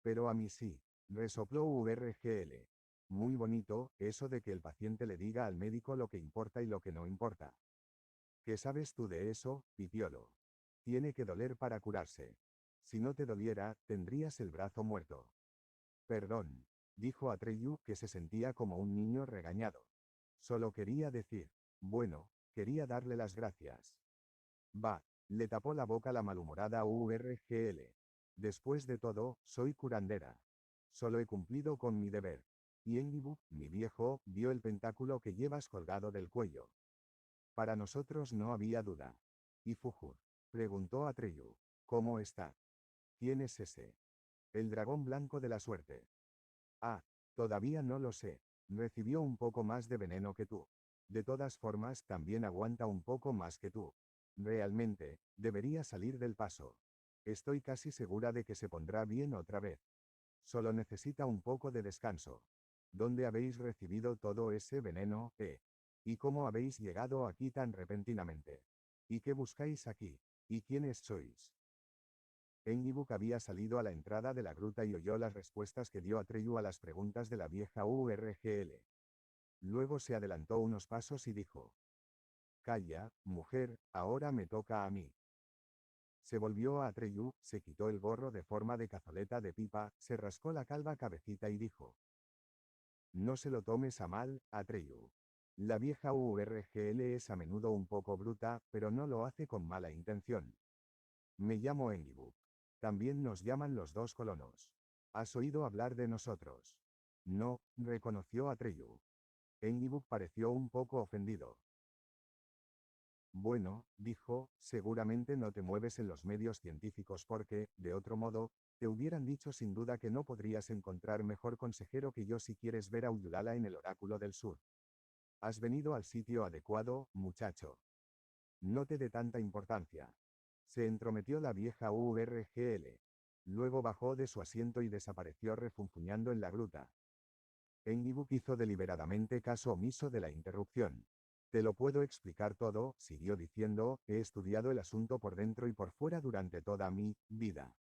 A: Pero a mí sí, resopló URGL. Muy bonito, eso de que el paciente le diga al médico lo que importa y lo que no importa. ¿Qué sabes tú de eso, Pipiolo? Tiene que doler para curarse. Si no te doliera, tendrías el brazo muerto. Perdón, dijo Atreyu, que se sentía como un niño regañado. Solo quería decir, bueno, quería darle las gracias. Va, le tapó la boca la malhumorada URGL. Después de todo, soy curandera. Solo he cumplido con mi deber. Y Engibu, mi viejo, vio el pentáculo que llevas colgado del cuello. Para nosotros no había duda. ¿Y Fujur? Preguntó Atreyu. ¿Cómo está? ¿Quién es ese? El dragón blanco de la suerte. Ah, todavía no lo sé. Recibió un poco más de veneno que tú. De todas formas, también aguanta un poco más que tú. Realmente, debería salir del paso. Estoy casi segura de que se pondrá bien otra vez. Solo necesita un poco de descanso. ¿Dónde habéis recibido todo ese veneno, ¿Y cómo habéis llegado aquí tan repentinamente? ¿Y qué buscáis aquí? ¿Y quiénes sois? Engibuk había salido a la entrada de la gruta y oyó las respuestas que dio Atreyu a las preguntas de la vieja URGL. Luego se adelantó unos pasos y dijo: Calla, mujer, ahora me toca a mí. Se volvió a Atreyu, se quitó el gorro de forma de cazoleta de pipa, se rascó la calva cabecita y dijo: No se lo tomes a mal, Atreyu. La vieja URGL es a menudo un poco bruta, pero no lo hace con mala intención. Me llamo Engibuk. También nos llaman los dos colonos. ¿Has oído hablar de nosotros? No, reconoció Atreyu. Engibuk pareció un poco ofendido. Bueno, dijo, seguramente no te mueves en los medios científicos porque, de otro modo, te hubieran dicho sin duda que no podrías encontrar mejor consejero que yo si quieres ver a Ullulala en el Oráculo del Sur. Has venido al sitio adecuado, muchacho. No te dé tanta importancia. Se entrometió la vieja URGL. Luego bajó de su asiento y desapareció refunfuñando en la gruta. Engibuk hizo deliberadamente caso omiso de la interrupción. Te lo puedo explicar todo, siguió diciendo, he estudiado el asunto por dentro y por fuera durante toda mi vida.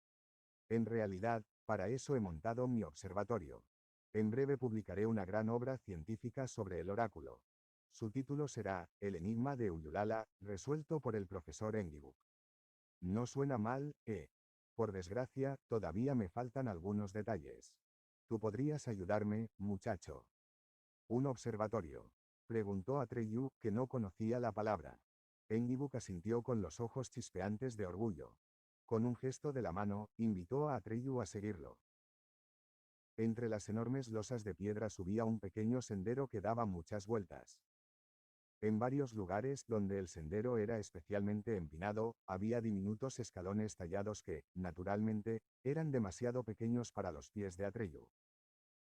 A: En realidad, para eso he montado mi observatorio. En breve publicaré una gran obra científica sobre el oráculo. Su título será, El enigma de Ullulala, resuelto por el profesor Engibuk. No suena mal, Por desgracia, todavía me faltan algunos detalles. Tú podrías ayudarme, muchacho. ¿Un observatorio? Preguntó Atreyu, que no conocía la palabra. Engibuk asintió con los ojos chispeantes de orgullo. Con un gesto de la mano, invitó a Atreyu a seguirlo. Entre las enormes losas de piedra subía un pequeño sendero que daba muchas vueltas. En varios lugares donde el sendero era especialmente empinado, había diminutos escalones tallados que, naturalmente, eran demasiado pequeños para los pies de Atreyu.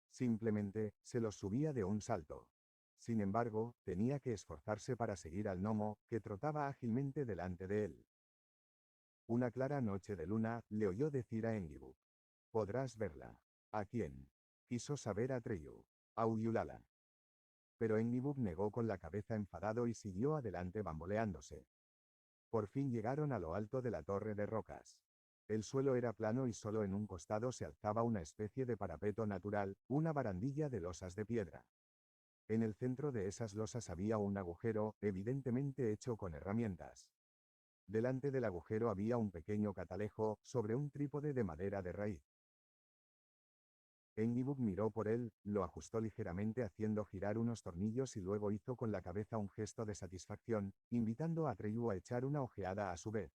A: Simplemente, se los subía de un salto. Sin embargo, tenía que esforzarse para seguir al gnomo, que trotaba ágilmente delante de él. Una clara noche de luna, le oyó decir a Engibuk: Podrás verla. ¿A quién? Quiso saber Atreyu. A Ullulala. Pero Engibuk negó con la cabeza enfadado y siguió adelante bamboleándose. Por fin llegaron a lo alto de la torre de rocas. El suelo era plano y solo en un costado se alzaba una especie de parapeto natural, una barandilla de losas de piedra. En el centro de esas losas había un agujero, evidentemente hecho con herramientas. Delante del agujero había un pequeño catalejo, sobre un trípode de madera de raíz. Engibuk miró por él, lo ajustó ligeramente haciendo girar unos tornillos y luego hizo con la cabeza un gesto de satisfacción, invitando a Atreyu a echar una ojeada a su vez.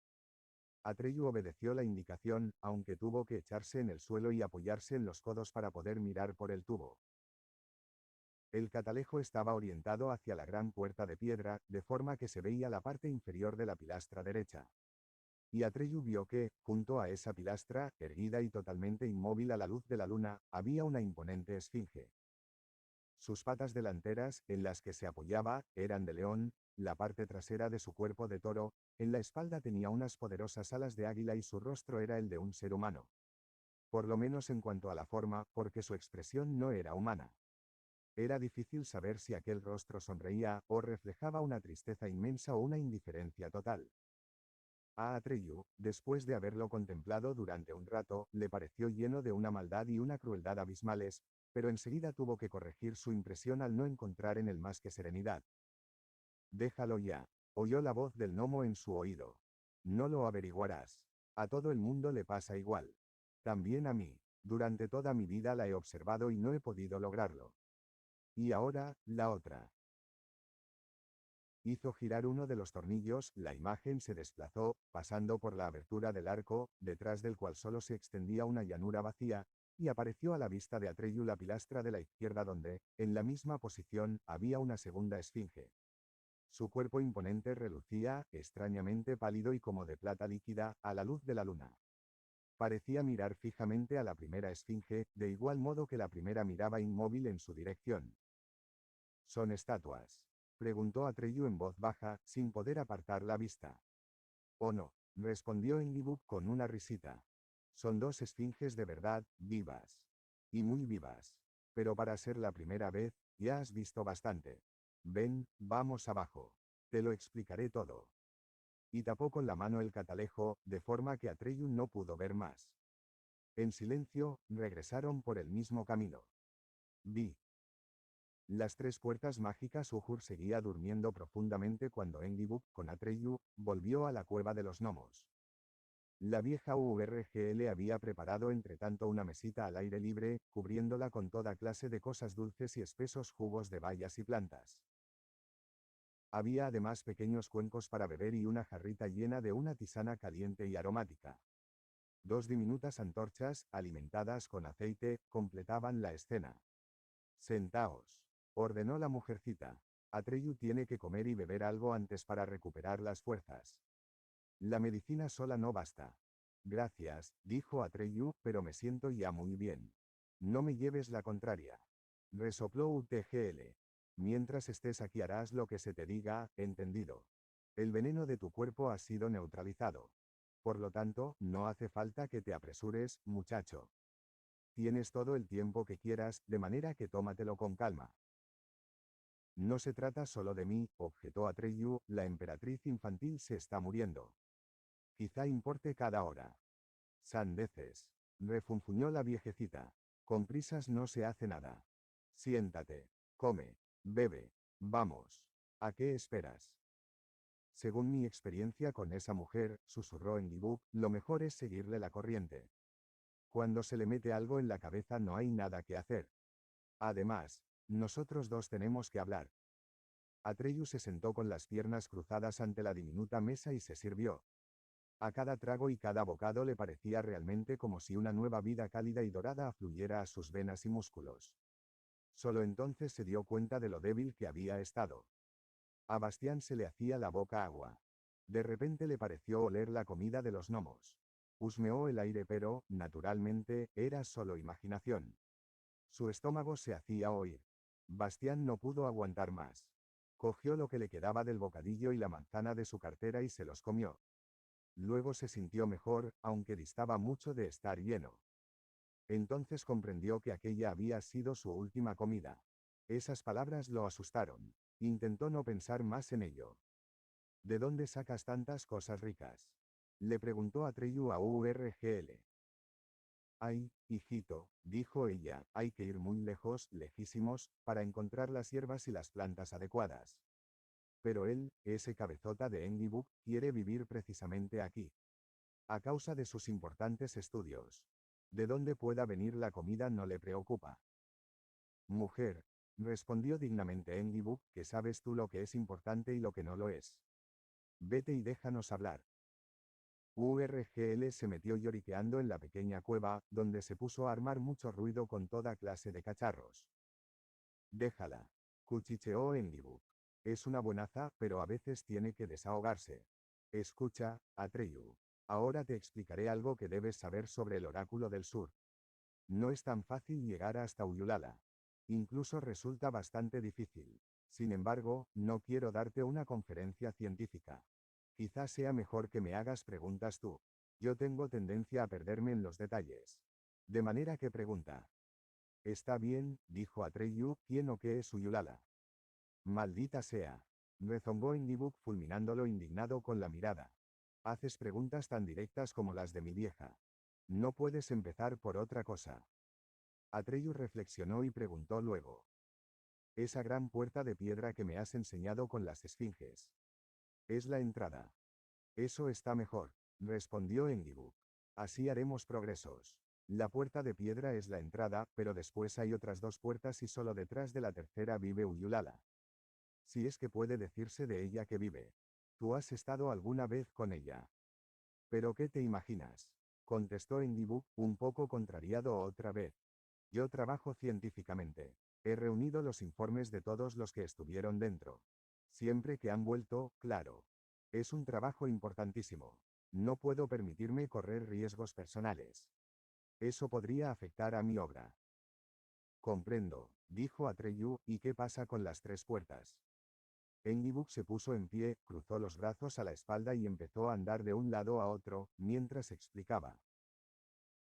A: Atreyu obedeció la indicación, aunque tuvo que echarse en el suelo y apoyarse en los codos para poder mirar por el tubo. El catalejo estaba orientado hacia la gran puerta de piedra, de forma que se veía la parte inferior de la pilastra derecha. Y Atreyu vio que, junto a esa pilastra, erguida y totalmente inmóvil a la luz de la luna, había una imponente esfinge. Sus patas delanteras, en las que se apoyaba, eran de león, la parte trasera de su cuerpo de toro, en la espalda tenía unas poderosas alas de águila y su rostro era el de un ser humano. Por lo menos en cuanto a la forma, porque su expresión no era humana. Era difícil saber si aquel rostro sonreía, o reflejaba una tristeza inmensa o una indiferencia total. A Atreyu, después de haberlo contemplado durante un rato, le pareció lleno de una maldad y una crueldad abismales, pero enseguida tuvo que corregir su impresión al no encontrar en él más que serenidad. Déjalo ya. Oyó la voz del gnomo en su oído. No lo averiguarás. A todo el mundo le pasa igual. También a mí. Durante toda mi vida la he observado y no he podido lograrlo. Y ahora, la otra. Hizo girar uno de los tornillos, la imagen se desplazó, pasando por la abertura del arco, detrás del cual solo se extendía una llanura vacía, y apareció a la vista de Atreyu la pilastra de la izquierda donde, en la misma posición, había una segunda esfinge. Su cuerpo imponente relucía, extrañamente pálido y como de plata líquida, a la luz de la luna. Parecía mirar fijamente a la primera esfinge, de igual modo que la primera miraba inmóvil en su dirección. ¿Son estatuas?, preguntó Atreyu en voz baja, sin poder apartar la vista. «Oh no», respondió Enlil con una risita. «Son dos esfinges de verdad, vivas. Y muy vivas. Pero para ser la primera vez, ya has visto bastante. Ven, vamos abajo. Te lo explicaré todo». Y tapó con la mano el catalejo, de forma que Atreyu no pudo ver más. En silencio, regresaron por el mismo camino. Vi. Las tres puertas mágicas. Uhur seguía durmiendo profundamente cuando Enlil, con Atreyu, volvió a la cueva de los gnomos. La vieja URGL había preparado entre tanto una mesita al aire libre, cubriéndola con toda clase de cosas dulces y espesos jugos de bayas y plantas. Había además pequeños cuencos para beber y una jarrita llena de una tisana caliente y aromática. Dos diminutas antorchas, alimentadas con aceite, completaban la escena. «Sentaos», ordenó la mujercita. «Atreyu tiene que comer y beber algo antes para recuperar las fuerzas. La medicina sola no basta». «Gracias», dijo Atreyu, «pero me siento ya muy bien». «No me lleves la contraria», resopló UTGL. «Mientras estés aquí harás lo que se te diga, ¿entendido? El veneno de tu cuerpo ha sido neutralizado. Por lo tanto, no hace falta que te apresures, muchacho. Tienes todo el tiempo que quieras, de manera que tómatelo con calma». «No se trata solo de mí», objetó Atreyu, «la emperatriz infantil se está muriendo. Quizá importe cada hora». «Sandeces», refunfuñó la viejecita. «Con prisas no se hace nada. Siéntate, come, bebe, vamos. ¿A qué esperas?» «Según mi experiencia con esa mujer», susurró Enlil, «lo mejor es seguirle la corriente. Cuando se le mete algo en la cabeza no hay nada que hacer. Además, nosotros dos tenemos que hablar». Atreyu se sentó con las piernas cruzadas ante la diminuta mesa y se sirvió. A cada trago y cada bocado le parecía realmente como si una nueva vida cálida y dorada afluyera a sus venas y músculos. Solo entonces se dio cuenta de lo débil que había estado. A Bastián se le hacía la boca agua. De repente le pareció oler la comida de los gnomos. Husmeó el aire pero, naturalmente, era solo imaginación. Su estómago se hacía oír. Bastián no pudo aguantar más. Cogió lo que le quedaba del bocadillo y la manzana de su cartera y se los comió. Luego se sintió mejor, aunque distaba mucho de estar lleno. Entonces comprendió que aquella había sido su última comida. Esas palabras lo asustaron. Intentó no pensar más en ello. «¿De dónde sacas tantas cosas ricas?», le preguntó Atreyu a URGL. «Ay, hijito», dijo ella, «hay que ir muy lejos, lejísimos, para encontrar las hierbas y las plantas adecuadas. Pero él, ese cabezota de Enlil, quiere vivir precisamente aquí. A causa de sus importantes estudios. De dónde pueda venir la comida no le preocupa». «Mujer», respondió dignamente Enlil, «que sabes tú lo que es importante y lo que no lo es. Vete y déjanos hablar». URGL se metió lloriqueando en la pequeña cueva, donde se puso a armar mucho ruido con toda clase de cacharros. Déjala. Cuchicheó Enlibuk. Es una buenaza, pero a veces tiene que desahogarse. Escucha, Atreyu. Ahora te explicaré algo que debes saber sobre el oráculo del sur. No es tan fácil llegar hasta Uyulala. Incluso resulta bastante difícil. Sin embargo, no quiero darte una conferencia científica. Quizás sea mejor que me hagas preguntas tú. Yo tengo tendencia a perderme en los detalles. De manera que pregunta. Está bien, dijo Atreyu, ¿quién o qué es Uyulala? Maldita sea. Rezongó Enlibuk fulminándolo indignado con la mirada. Haces preguntas tan directas como las de mi vieja. No puedes empezar por otra cosa. Atreyu reflexionó y preguntó luego. Esa gran puerta de piedra que me has enseñado con las esfinges. Es la entrada. Eso está mejor, respondió Enlibuk. Así haremos progresos. La puerta de piedra es la entrada, pero después hay otras dos puertas y solo detrás de la tercera vive Uyulala. Si es que puede decirse de ella que vive. ¿Tú has estado alguna vez con ella? ¿Pero qué te imaginas? Contestó Enlibuk, un poco contrariado otra vez. Yo trabajo científicamente. He reunido los informes de todos los que estuvieron dentro. Siempre que han vuelto, claro. Es un trabajo importantísimo. No puedo permitirme correr riesgos personales. Eso podría afectar a mi obra. Comprendo, dijo Atreyu, ¿y qué pasa con las tres puertas? Enlibuk se puso en pie, cruzó los brazos a la espalda y empezó a andar de un lado a otro, mientras explicaba.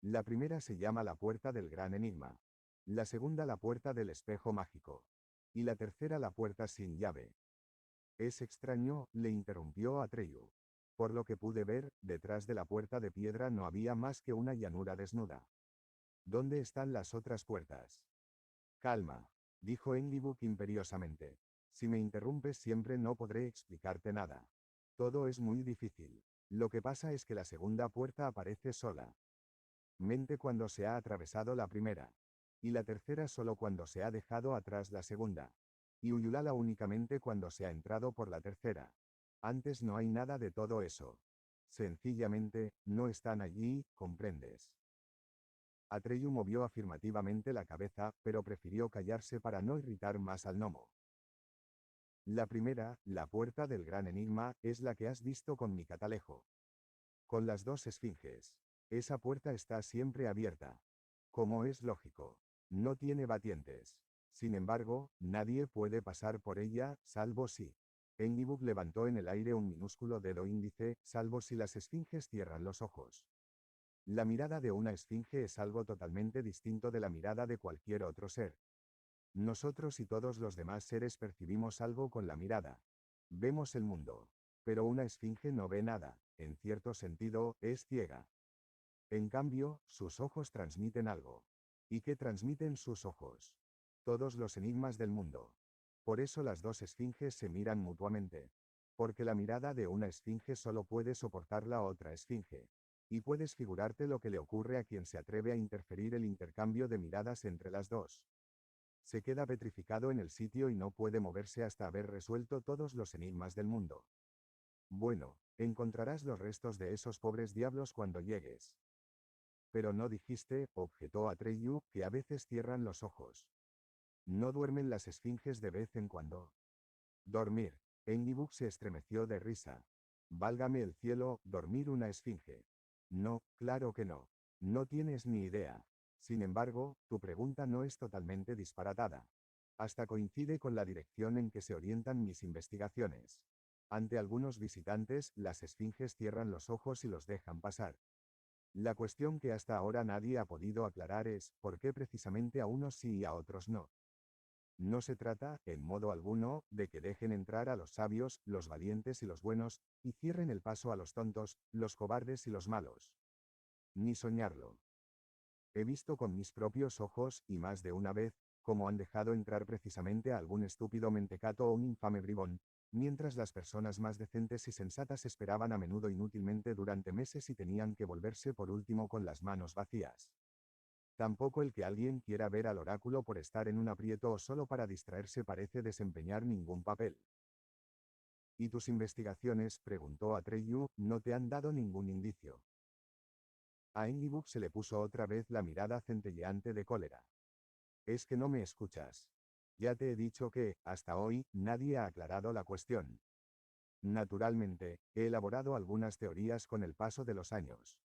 A: La primera se llama la puerta del gran enigma. La segunda la puerta del espejo mágico. Y la tercera la puerta sin llave. Es extraño, le interrumpió Atreyu. Por lo que pude ver, detrás de la puerta de piedra no había más que una llanura desnuda. ¿Dónde están las otras puertas? Calma, dijo Enlibuk imperiosamente. Si me interrumpes siempre no podré explicarte nada. Todo es muy difícil. Lo que pasa es que la segunda puerta aparece sola. Mente cuando se ha atravesado la primera. Y la tercera solo cuando se ha dejado atrás la segunda. Y Uyulala únicamente cuando se ha entrado por la tercera. Antes no hay nada de todo eso. Sencillamente, no están allí, ¿comprendes? Atreyu movió afirmativamente la cabeza, pero prefirió callarse para no irritar más al gnomo. La primera, la puerta del gran enigma, es la que has visto con mi catalejo. Con las dos esfinges. Esa puerta está siempre abierta. Como es lógico. No tiene batientes. Sin embargo, nadie puede pasar por ella, salvo si. Enlibuk levantó en el aire un minúsculo dedo índice, salvo si las esfinges cierran los ojos. La mirada de una esfinge es algo totalmente distinto de la mirada de cualquier otro ser. Nosotros y todos los demás seres percibimos algo con la mirada. Vemos el mundo. Pero una esfinge no ve nada, en cierto sentido, es ciega. En cambio, sus ojos transmiten algo. ¿Y qué transmiten sus ojos? Todos los enigmas del mundo. Por eso las dos esfinges se miran mutuamente. Porque la mirada de una esfinge solo puede soportar la otra esfinge. Y puedes figurarte lo que le ocurre a quien se atreve a interferir el intercambio de miradas entre las dos. Se queda petrificado en el sitio y no puede moverse hasta haber resuelto todos los enigmas del mundo. Bueno, encontrarás los restos de esos pobres diablos cuando llegues. Pero no dijiste, objetó Atreyu, que a veces cierran los ojos. ¿No duermen las esfinges de vez en cuando? Dormir. Enlibuk se estremeció de risa. Válgame el cielo, dormir una esfinge. No, claro que no. No tienes ni idea. Sin embargo, tu pregunta no es totalmente disparatada. Hasta coincide con la dirección en que se orientan mis investigaciones. Ante algunos visitantes, las esfinges cierran los ojos y los dejan pasar. La cuestión que hasta ahora nadie ha podido aclarar es, ¿por qué precisamente a unos sí y a otros no? No se trata, en modo alguno, de que dejen entrar a los sabios, los valientes y los buenos, y cierren el paso a los tontos, los cobardes y los malos. Ni soñarlo. He visto con mis propios ojos, y más de una vez, cómo han dejado entrar precisamente a algún estúpido mentecato o un infame bribón, mientras las personas más decentes y sensatas esperaban a menudo inútilmente durante meses y tenían que volverse por último con las manos vacías. Tampoco el que alguien quiera ver al oráculo por estar en un aprieto o solo para distraerse parece desempeñar ningún papel. ¿Y tus investigaciones, preguntó Atreyu, no te han dado ningún indicio? A Enlibuk se le puso otra vez la mirada centelleante de cólera. Es que no me escuchas. Ya te he dicho que, hasta hoy, nadie ha aclarado la cuestión. Naturalmente, he elaborado algunas teorías con el paso de los años.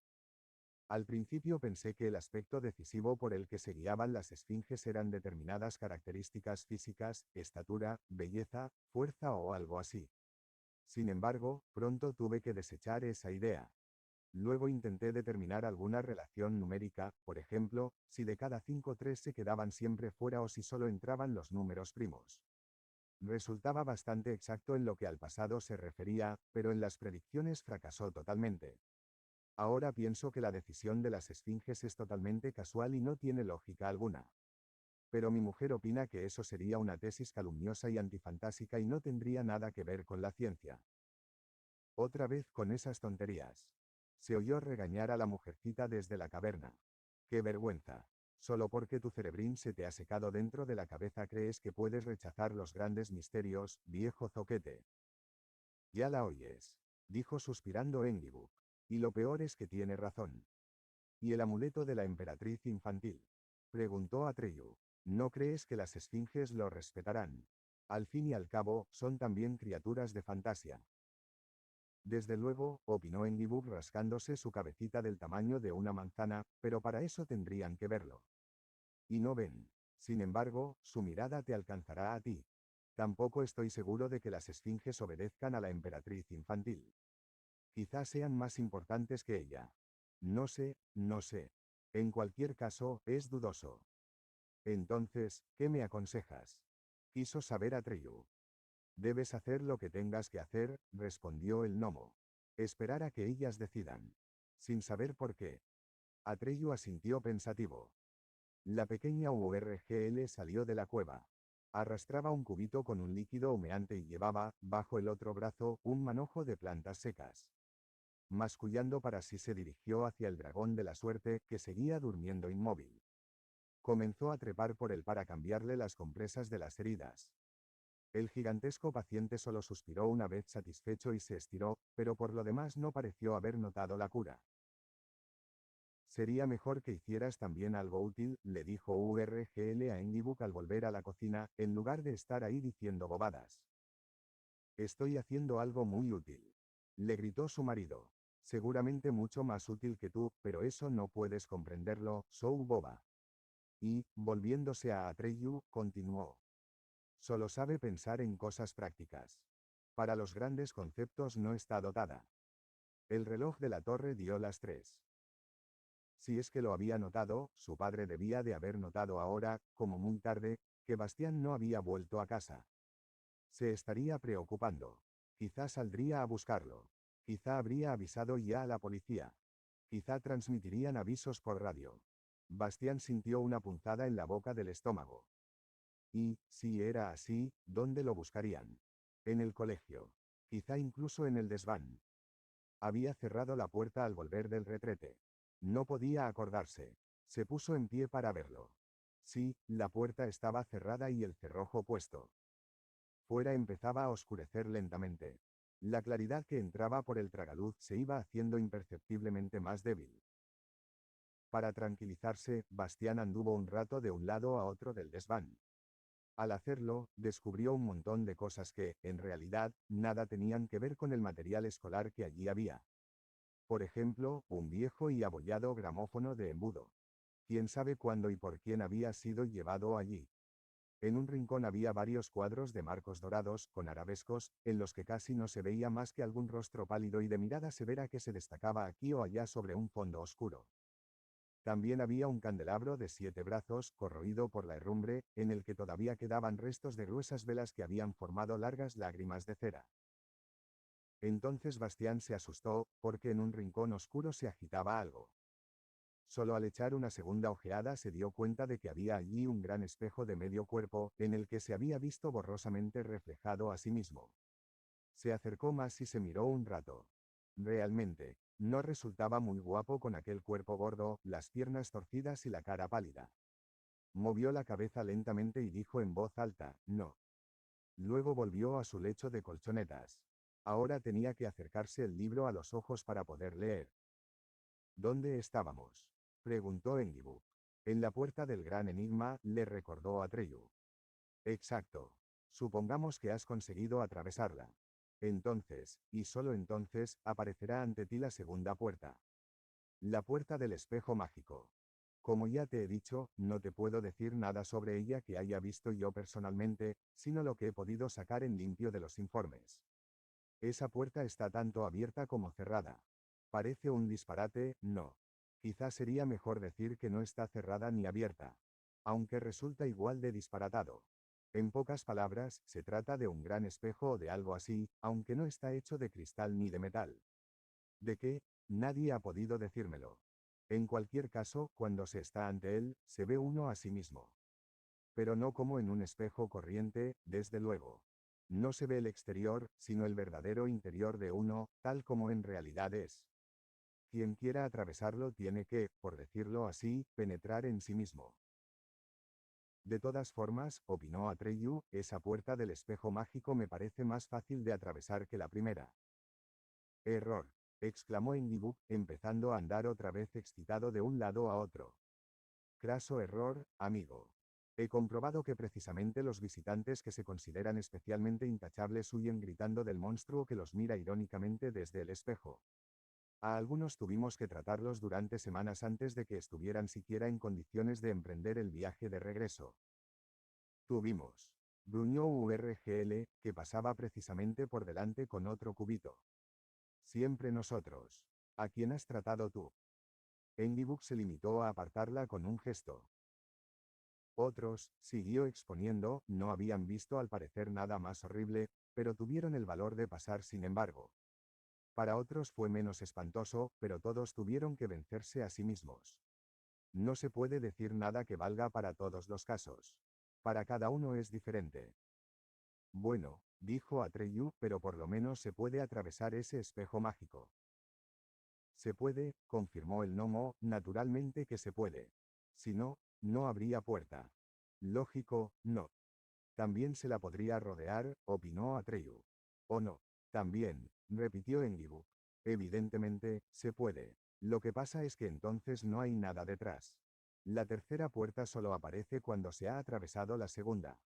A: Al principio pensé que el aspecto decisivo por el que se guiaban las esfinges eran determinadas características físicas, estatura, belleza, fuerza o algo así. Sin embargo, pronto tuve que desechar esa idea. Luego intenté determinar alguna relación numérica, por ejemplo, si de cada 5 3 se quedaban siempre fuera o si solo entraban los números primos. Resultaba bastante exacto en lo que al pasado se refería, pero en las predicciones fracasó totalmente. Ahora pienso que la decisión de las esfinges es totalmente casual y no tiene lógica alguna. Pero mi mujer opina que eso sería una tesis calumniosa y antifantástica y no tendría nada que ver con la ciencia. Otra vez con esas tonterías. Se oyó regañar a la mujercita desde la caverna. ¡Qué vergüenza! Solo porque tu cerebrín se te ha secado dentro de la cabeza crees que puedes rechazar los grandes misterios, viejo zoquete. Ya la oyes, dijo suspirando Enguibuk. Y lo peor es que tiene razón. ¿Y el amuleto de la emperatriz infantil? Preguntó Atreyu. ¿No crees que las esfinges lo respetarán? Al fin y al cabo, son también criaturas de fantasía. Desde luego, opinó Enguibuk rascándose su cabecita del tamaño de una manzana, pero para eso tendrían que verlo. Y no ven. Sin embargo, su mirada te alcanzará a ti. Tampoco estoy seguro de que las esfinges obedezcan a la emperatriz infantil. Quizás sean más importantes que ella. No sé, no sé. En cualquier caso, es dudoso. Entonces, ¿qué me aconsejas? Quiso saber Atreyu. Debes hacer lo que tengas que hacer, respondió el gnomo. Esperar a que ellas decidan. Sin saber por qué. Atreyu asintió pensativo. La pequeña URGL salió de la cueva. Arrastraba un cubito con un líquido humeante y llevaba, bajo el otro brazo, un manojo de plantas secas. Mascullando para sí se dirigió hacia el dragón de la suerte, que seguía durmiendo inmóvil. Comenzó a trepar por él para cambiarle las compresas de las heridas. El gigantesco paciente solo suspiró una vez satisfecho y se estiró, pero por lo demás no pareció haber notado la cura. Sería mejor que hicieras también algo útil, le dijo URGL a Enguibuk al volver a la cocina, en lugar de estar ahí diciendo bobadas. Estoy haciendo algo muy útil. Le gritó su marido. Seguramente mucho más útil que tú, pero eso no puedes comprenderlo, Sou boba. Y, volviéndose a Atreyu, continuó. Solo sabe pensar en cosas prácticas. Para los grandes conceptos no está dotada. El reloj de la torre dio las 3. Si es que lo había notado, su padre debía de haber notado ahora, como muy tarde, que Bastián no había vuelto a casa. Se estaría preocupando. Quizá saldría a buscarlo. Quizá habría avisado ya a la policía. Quizá transmitirían avisos por radio. Bastián sintió una punzada en la boca del estómago. Y, si era así, ¿dónde lo buscarían? En el colegio. Quizá incluso en el desván. Había cerrado la puerta al volver del retrete. No podía acordarse. Se puso en pie para verlo. Sí, la puerta estaba cerrada y el cerrojo puesto. Fuera empezaba a oscurecer lentamente. La claridad que entraba por el tragaluz se iba haciendo imperceptiblemente más débil. Para tranquilizarse, Bastián anduvo un rato de un lado a otro del desván. Al hacerlo, descubrió un montón de cosas que, en realidad, nada tenían que ver con el material escolar que allí había. Por ejemplo, un viejo y abollado gramófono de embudo. ¿Quién sabe cuándo y por quién había sido llevado allí? En un rincón había varios cuadros de marcos dorados, con arabescos, en los que casi no se veía más que algún rostro pálido y de mirada severa que se destacaba aquí o allá sobre un fondo oscuro. También había un candelabro de 7 brazos, corroído por la herrumbre, en el que todavía quedaban restos de gruesas velas que habían formado largas lágrimas de cera. Entonces Bastián se asustó, porque en un rincón oscuro se agitaba algo. Solo al echar una segunda ojeada se dio cuenta de que había allí un gran espejo de medio cuerpo, en el que se había visto borrosamente reflejado a sí mismo. Se acercó más y se miró un rato. Realmente, no resultaba muy guapo con aquel cuerpo gordo, las piernas torcidas y la cara pálida. Movió la cabeza lentamente y dijo en voz alta, no. Luego volvió a su lecho de colchonetas. Ahora tenía que acercarse el libro a los ojos para poder leer. ¿Dónde estábamos? Preguntó Enguibuk. En la puerta del gran enigma, le recordó Atreyu. Exacto. Supongamos que has conseguido atravesarla. Entonces, y solo entonces, aparecerá ante ti la segunda puerta. La puerta del espejo mágico. Como ya te he dicho, no te puedo decir nada sobre ella que haya visto yo personalmente, sino lo que he podido sacar en limpio de los informes. Esa puerta está tanto abierta como cerrada. Parece un disparate, ¿no? Quizás sería mejor decir que no está cerrada ni abierta. Aunque resulta igual de disparatado. En pocas palabras, se trata de un gran espejo o de algo así, aunque no está hecho de cristal ni de metal. ¿De qué? Nadie ha podido decírmelo. En cualquier caso, cuando se está ante él, se ve uno a sí mismo. Pero no como en un espejo corriente, desde luego. No se ve el exterior, sino el verdadero interior de uno, tal como en realidad es. Quien quiera atravesarlo tiene que, por decirlo así, penetrar en sí mismo. De todas formas, opinó Atreyu, esa puerta del espejo mágico me parece más fácil de atravesar que la primera. Error, exclamó Enguibuk, empezando a andar otra vez excitado de un lado a otro. Craso error, amigo. He comprobado que precisamente los visitantes que se consideran especialmente intachables huyen gritando del monstruo que los mira irónicamente desde el espejo. A algunos tuvimos que tratarlos durante semanas antes de que estuvieran siquiera en condiciones de emprender el viaje de regreso. Tuvimos. Gruñó URGL, que pasaba precisamente por delante con otro cubito. Siempre nosotros. ¿A quién has tratado tú? Enguibuk se limitó a apartarla con un gesto. Otros, siguió exponiendo, no habían visto al parecer nada más horrible, pero tuvieron el valor de pasar sin embargo. Para otros fue menos espantoso, pero todos tuvieron que vencerse a sí mismos. No se puede decir nada que valga para todos los casos. Para cada uno es diferente. Bueno, dijo Atreyu, pero por lo menos se puede atravesar ese espejo mágico. Se puede, confirmó el gnomo, naturalmente que se puede. Si no, no habría puerta. Lógico, no. También se la podría rodear, opinó Atreyu. O no. También, repitió Enguibuk. Evidentemente, se puede. Lo que pasa es que entonces no hay nada detrás. La tercera puerta solo aparece cuando se ha atravesado la segunda.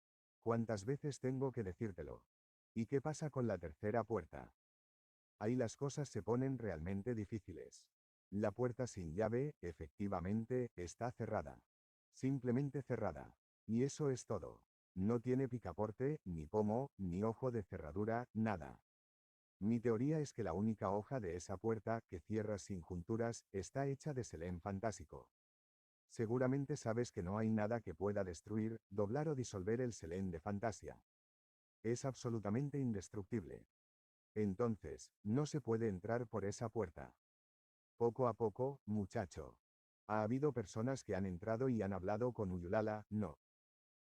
A: ¿Cuántas veces tengo que decírtelo? ¿Y qué pasa con la tercera puerta? Ahí las cosas se ponen realmente difíciles. La puerta sin llave, efectivamente, está cerrada. Simplemente cerrada. Y eso es todo. No tiene picaporte, ni pomo, ni ojo de cerradura, nada. Mi teoría es que la única hoja de esa puerta, que cierra sin junturas, está hecha de selén fantásico. Seguramente sabes que no hay nada que pueda destruir, doblar o disolver el selén de fantasía. Es absolutamente indestructible. Entonces, no se puede entrar por esa puerta. Poco a poco, muchacho. Ha habido personas que han entrado y han hablado con Uyulala, no.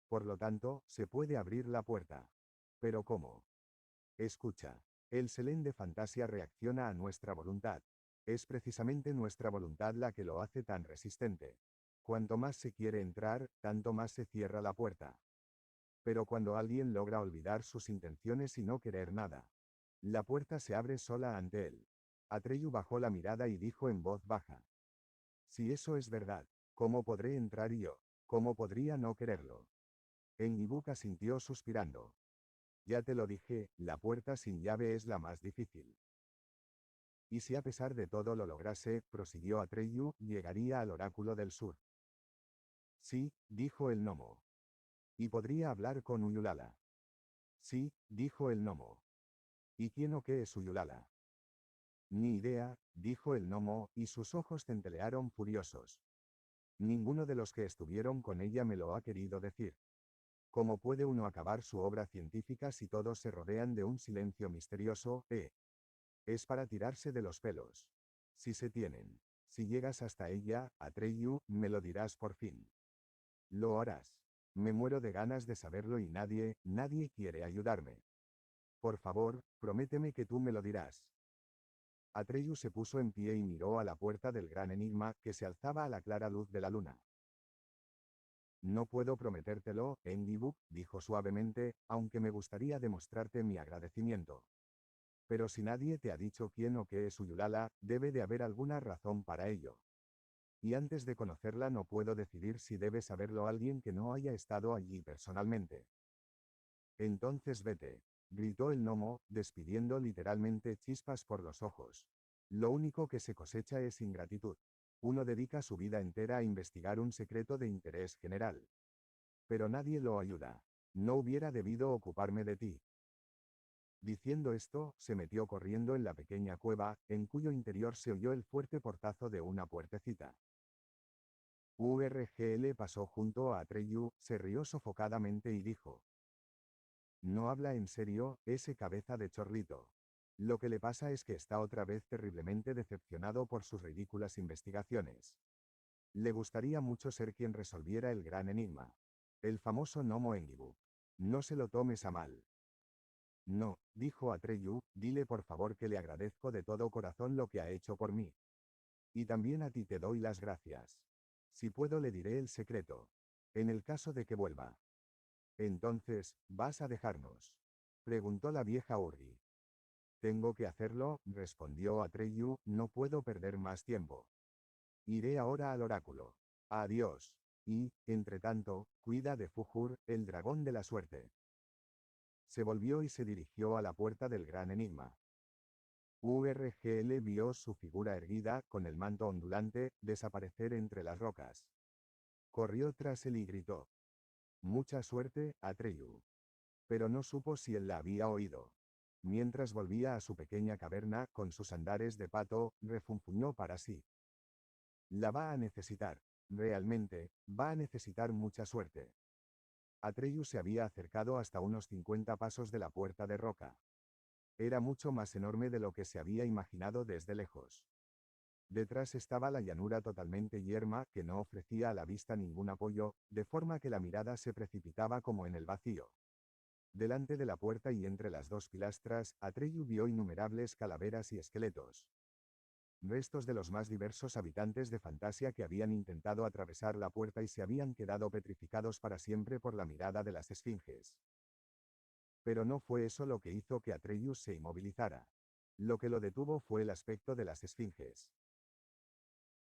A: Por lo tanto, se puede abrir la puerta. ¿Pero cómo? Escucha. El selén de fantasía reacciona a nuestra voluntad. Es precisamente nuestra voluntad la que lo hace tan resistente. Cuanto más se quiere entrar, tanto más se cierra la puerta. Pero cuando alguien logra olvidar sus intenciones y no querer nada, la puerta se abre sola ante él. Atreyu bajó la mirada y dijo en voz baja. Si eso es verdad, ¿cómo podré entrar yo? ¿Cómo podría no quererlo? Enguibuk asintió suspirando. Ya te lo dije, la puerta sin llave es la más difícil. Y si a pesar de todo lo lograse, prosiguió Atreyu, llegaría al oráculo del sur. Sí, dijo el gnomo. Y podría hablar con Uyulala. Sí, dijo el gnomo. ¿Y quién o qué es Uyulala? Ni idea, dijo el gnomo, y sus ojos centellearon furiosos. Ninguno de los que estuvieron con ella me lo ha querido decir. ¿Cómo puede uno acabar su obra científica si todos se rodean de un silencio misterioso, Es para tirarse de los pelos. Si se tienen. Si llegas hasta ella, Atreyu, me lo dirás por fin. Lo harás. Me muero de ganas de saberlo y nadie quiere ayudarme. Por favor, prométeme que tú me lo dirás. Atreyu se puso en pie y miró a la puerta del gran enigma, que se alzaba a la clara luz de la luna. No puedo prometértelo, Enguibuk, dijo suavemente, aunque me gustaría demostrarte mi agradecimiento. Pero si nadie te ha dicho quién o qué es Uyulala, debe de haber alguna razón para ello. Y antes de conocerla no puedo decidir si debe saberlo alguien que no haya estado allí personalmente. Entonces vete, gritó el gnomo, despidiendo literalmente chispas por los ojos. Lo único que se cosecha es ingratitud. Uno dedica su vida entera a investigar un secreto de interés general. Pero nadie lo ayuda. No hubiera debido ocuparme de ti. Diciendo esto, se metió corriendo en la pequeña cueva, en cuyo interior se oyó el fuerte portazo de una puertecita. Urgl pasó junto a Atreyu, se rió sofocadamente y dijo: «No habla en serio, ese cabeza de chorlito. Lo que le pasa es que está otra vez terriblemente decepcionado por sus ridículas investigaciones. Le gustaría mucho ser quien resolviera el gran enigma. El famoso gnomo Engibu. No se lo tomes a mal». «No», dijo Atreyu, «dile por favor que le agradezco de todo corazón lo que ha hecho por mí. Y también a ti te doy las gracias. Si puedo le diré el secreto. En el caso de que vuelva». «Entonces, ¿vas a dejarnos?», preguntó la vieja Urgi. «Tengo que hacerlo», respondió Atreyu, «no puedo perder más tiempo. Iré ahora al oráculo. Adiós. Y, entre tanto, cuida de Fujur, el dragón de la suerte». Se volvió y se dirigió a la puerta del gran enigma. Urgl vio su figura erguida, con el manto ondulante, desaparecer entre las rocas. Corrió tras él y gritó: «Mucha suerte, Atreyu». Pero no supo si él la había oído. Mientras volvía a su pequeña caverna, con sus andares de pato, refunfuñó para sí: «La va a necesitar. Realmente, va a necesitar mucha suerte». Atreyu se había acercado hasta unos 50 pasos de la puerta de roca. Era mucho más enorme de lo que se había imaginado desde lejos. Detrás estaba la llanura totalmente yerma, que no ofrecía a la vista ningún apoyo, de forma que la mirada se precipitaba como en el vacío. Delante de la puerta y entre las dos pilastras, Atreyu vio innumerables calaveras y esqueletos. Restos de los más diversos habitantes de Fantasia que habían intentado atravesar la puerta y se habían quedado petrificados para siempre por la mirada de las esfinges. Pero no fue eso lo que hizo que Atreyu se inmovilizara. Lo que lo detuvo fue el aspecto de las esfinges.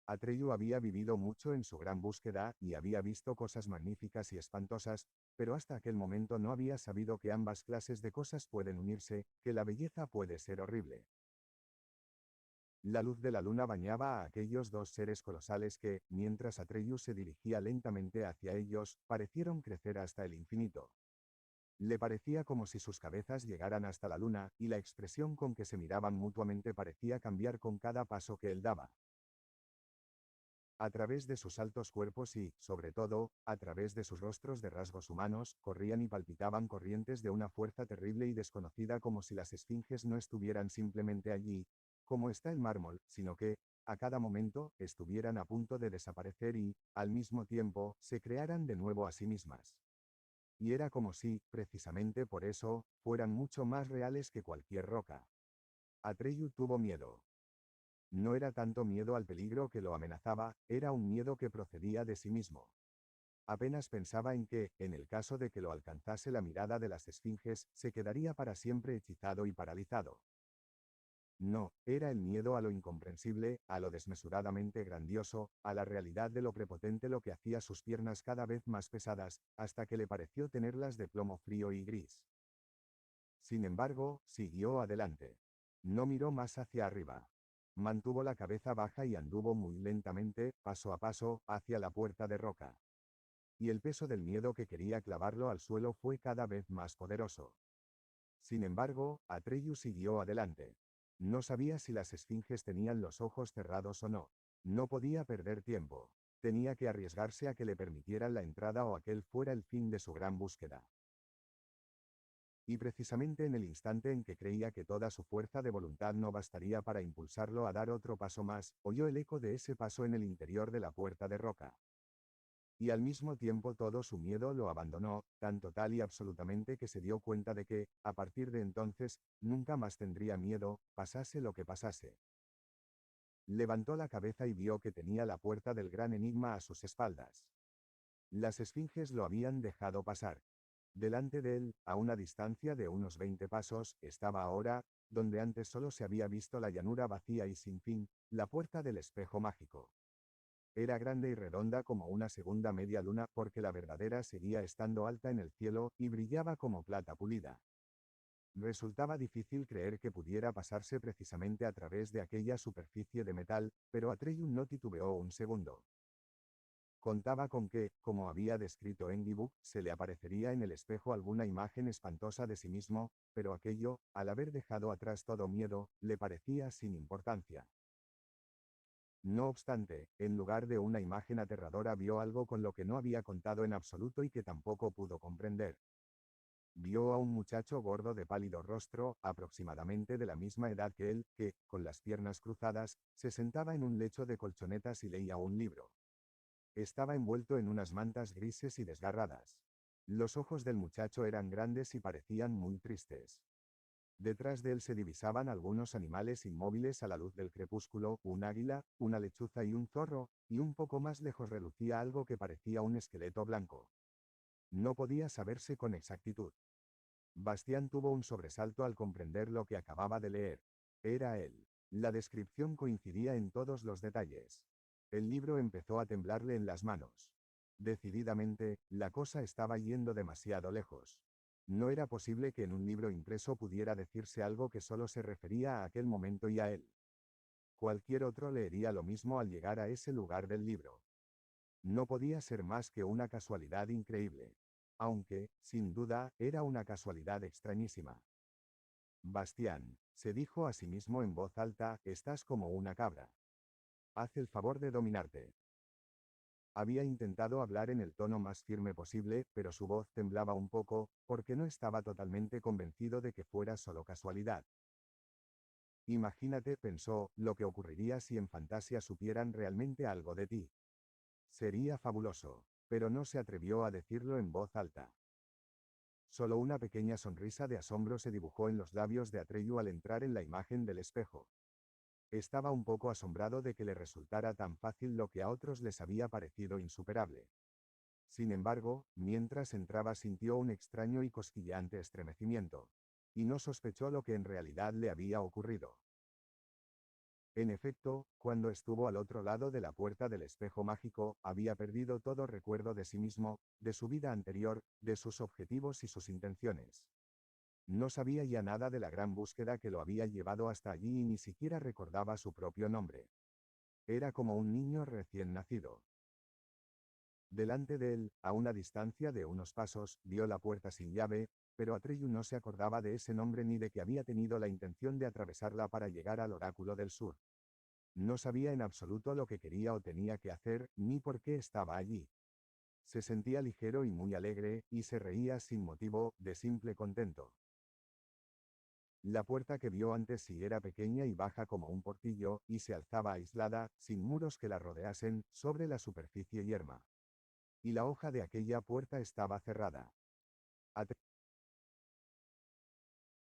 A: Atreyu había vivido mucho en su gran búsqueda, y había visto cosas magníficas y espantosas, pero hasta aquel momento no había sabido que ambas clases de cosas pueden unirse, que la belleza puede ser horrible. La luz de la luna bañaba a aquellos dos seres colosales que, mientras Atreyu se dirigía lentamente hacia ellos, parecieron crecer hasta el infinito. Le parecía como si sus cabezas llegaran hasta la luna, y la expresión con que se miraban mutuamente parecía cambiar con cada paso que él daba. A través de sus altos cuerpos y, sobre todo, a través de sus rostros de rasgos humanos, corrían y palpitaban corrientes de una fuerza terrible y desconocida, como si las esfinges no estuvieran simplemente allí, como está el mármol, sino que, a cada momento, estuvieran a punto de desaparecer y, al mismo tiempo, se crearan de nuevo a sí mismas. Y era como si, precisamente por eso, fueran mucho más reales que cualquier roca. Atreyu tuvo miedo. No era tanto miedo al peligro que lo amenazaba, era un miedo que procedía de sí mismo. Apenas pensaba en que, en el caso de que lo alcanzase la mirada de las esfinges, se quedaría para siempre hechizado y paralizado. No, era el miedo a lo incomprensible, a lo desmesuradamente grandioso, a la realidad de lo prepotente, lo que hacía sus piernas cada vez más pesadas, hasta que le pareció tenerlas de plomo frío y gris. Sin embargo, siguió adelante. No miró más hacia arriba. Mantuvo la cabeza baja y anduvo muy lentamente, paso a paso, hacia la puerta de roca. Y el peso del miedo que quería clavarlo al suelo fue cada vez más poderoso. Sin embargo, Atreyu siguió adelante. No sabía si las esfinges tenían los ojos cerrados o no. No podía perder tiempo. Tenía que arriesgarse a que le permitieran la entrada o aquel fuera el fin de su gran búsqueda. Y precisamente en el instante en que creía que toda su fuerza de voluntad no bastaría para impulsarlo a dar otro paso más, oyó el eco de ese paso en el interior de la puerta de roca. Y al mismo tiempo todo su miedo lo abandonó, tan total y absolutamente que se dio cuenta de que, a partir de entonces, nunca más tendría miedo, pasase lo que pasase. Levantó la cabeza y vio que tenía la puerta del gran enigma a sus espaldas. Las esfinges lo habían dejado pasar. Delante de él, a una distancia de unos 20 pasos, estaba ahora, donde antes solo se había visto la llanura vacía y sin fin, la puerta del espejo mágico. Era grande y redonda como una segunda media luna porque la verdadera seguía estando alta en el cielo y brillaba como plata pulida. Resultaba difícil creer que pudiera pasarse precisamente a través de aquella superficie de metal, pero Atreyu no titubeó un segundo. Contaba con que, como había descrito Enkidu, se le aparecería en el espejo alguna imagen espantosa de sí mismo, pero aquello, al haber dejado atrás todo miedo, le parecía sin importancia. No obstante, en lugar de una imagen aterradora vio algo con lo que no había contado en absoluto y que tampoco pudo comprender. Vio a un muchacho gordo de pálido rostro, aproximadamente de la misma edad que él, que, con las piernas cruzadas, se sentaba en un lecho de colchonetas y leía un libro. Estaba envuelto en unas mantas grises y desgarradas. Los ojos del muchacho eran grandes y parecían muy tristes. Detrás de él se divisaban algunos animales inmóviles a la luz del crepúsculo, un águila, una lechuza y un zorro, y un poco más lejos relucía algo que parecía un esqueleto blanco. No podía saberse con exactitud. Bastián tuvo un sobresalto al comprender lo que acababa de leer. Era él. La descripción coincidía en todos los detalles. El libro empezó a temblarle en las manos. Decididamente, la cosa estaba yendo demasiado lejos. No era posible que en un libro impreso pudiera decirse algo que solo se refería a aquel momento y a él. Cualquier otro leería lo mismo al llegar a ese lugar del libro. No podía ser más que una casualidad increíble. Aunque, sin duda, era una casualidad extrañísima. Bastián, se dijo a sí mismo en voz alta, estás como una cabra. Haz el favor de dominarte. Había intentado hablar en el tono más firme posible, pero su voz temblaba un poco, porque no estaba totalmente convencido de que fuera solo casualidad. Imagínate, pensó, lo que ocurriría si en Fantasia supieran realmente algo de ti. Sería fabuloso, pero no se atrevió a decirlo en voz alta. Solo una pequeña sonrisa de asombro se dibujó en los labios de Atreyu al entrar en la imagen del espejo. Estaba un poco asombrado de que le resultara tan fácil lo que a otros les había parecido insuperable. Sin embargo, mientras entraba sintió un extraño y cosquilleante estremecimiento. Y no sospechó lo que en realidad le había ocurrido. En efecto, cuando estuvo al otro lado de la puerta del espejo mágico, había perdido todo recuerdo de sí mismo, de su vida anterior, de sus objetivos y sus intenciones. No sabía ya nada de la gran búsqueda que lo había llevado hasta allí y ni siquiera recordaba su propio nombre. Era como un niño recién nacido. Delante de él, a una distancia de unos pasos, vio la puerta sin llave, pero Atreyu no se acordaba de ese nombre ni de que había tenido la intención de atravesarla para llegar al Oráculo del Sur. No sabía en absoluto lo que quería o tenía que hacer, ni por qué estaba allí. Se sentía ligero y muy alegre, y se reía sin motivo, de simple contento. La puerta que vio antes sí era pequeña y baja como un portillo, y se alzaba aislada, sin muros que la rodeasen, sobre la superficie yerma. Y la hoja de aquella puerta estaba cerrada.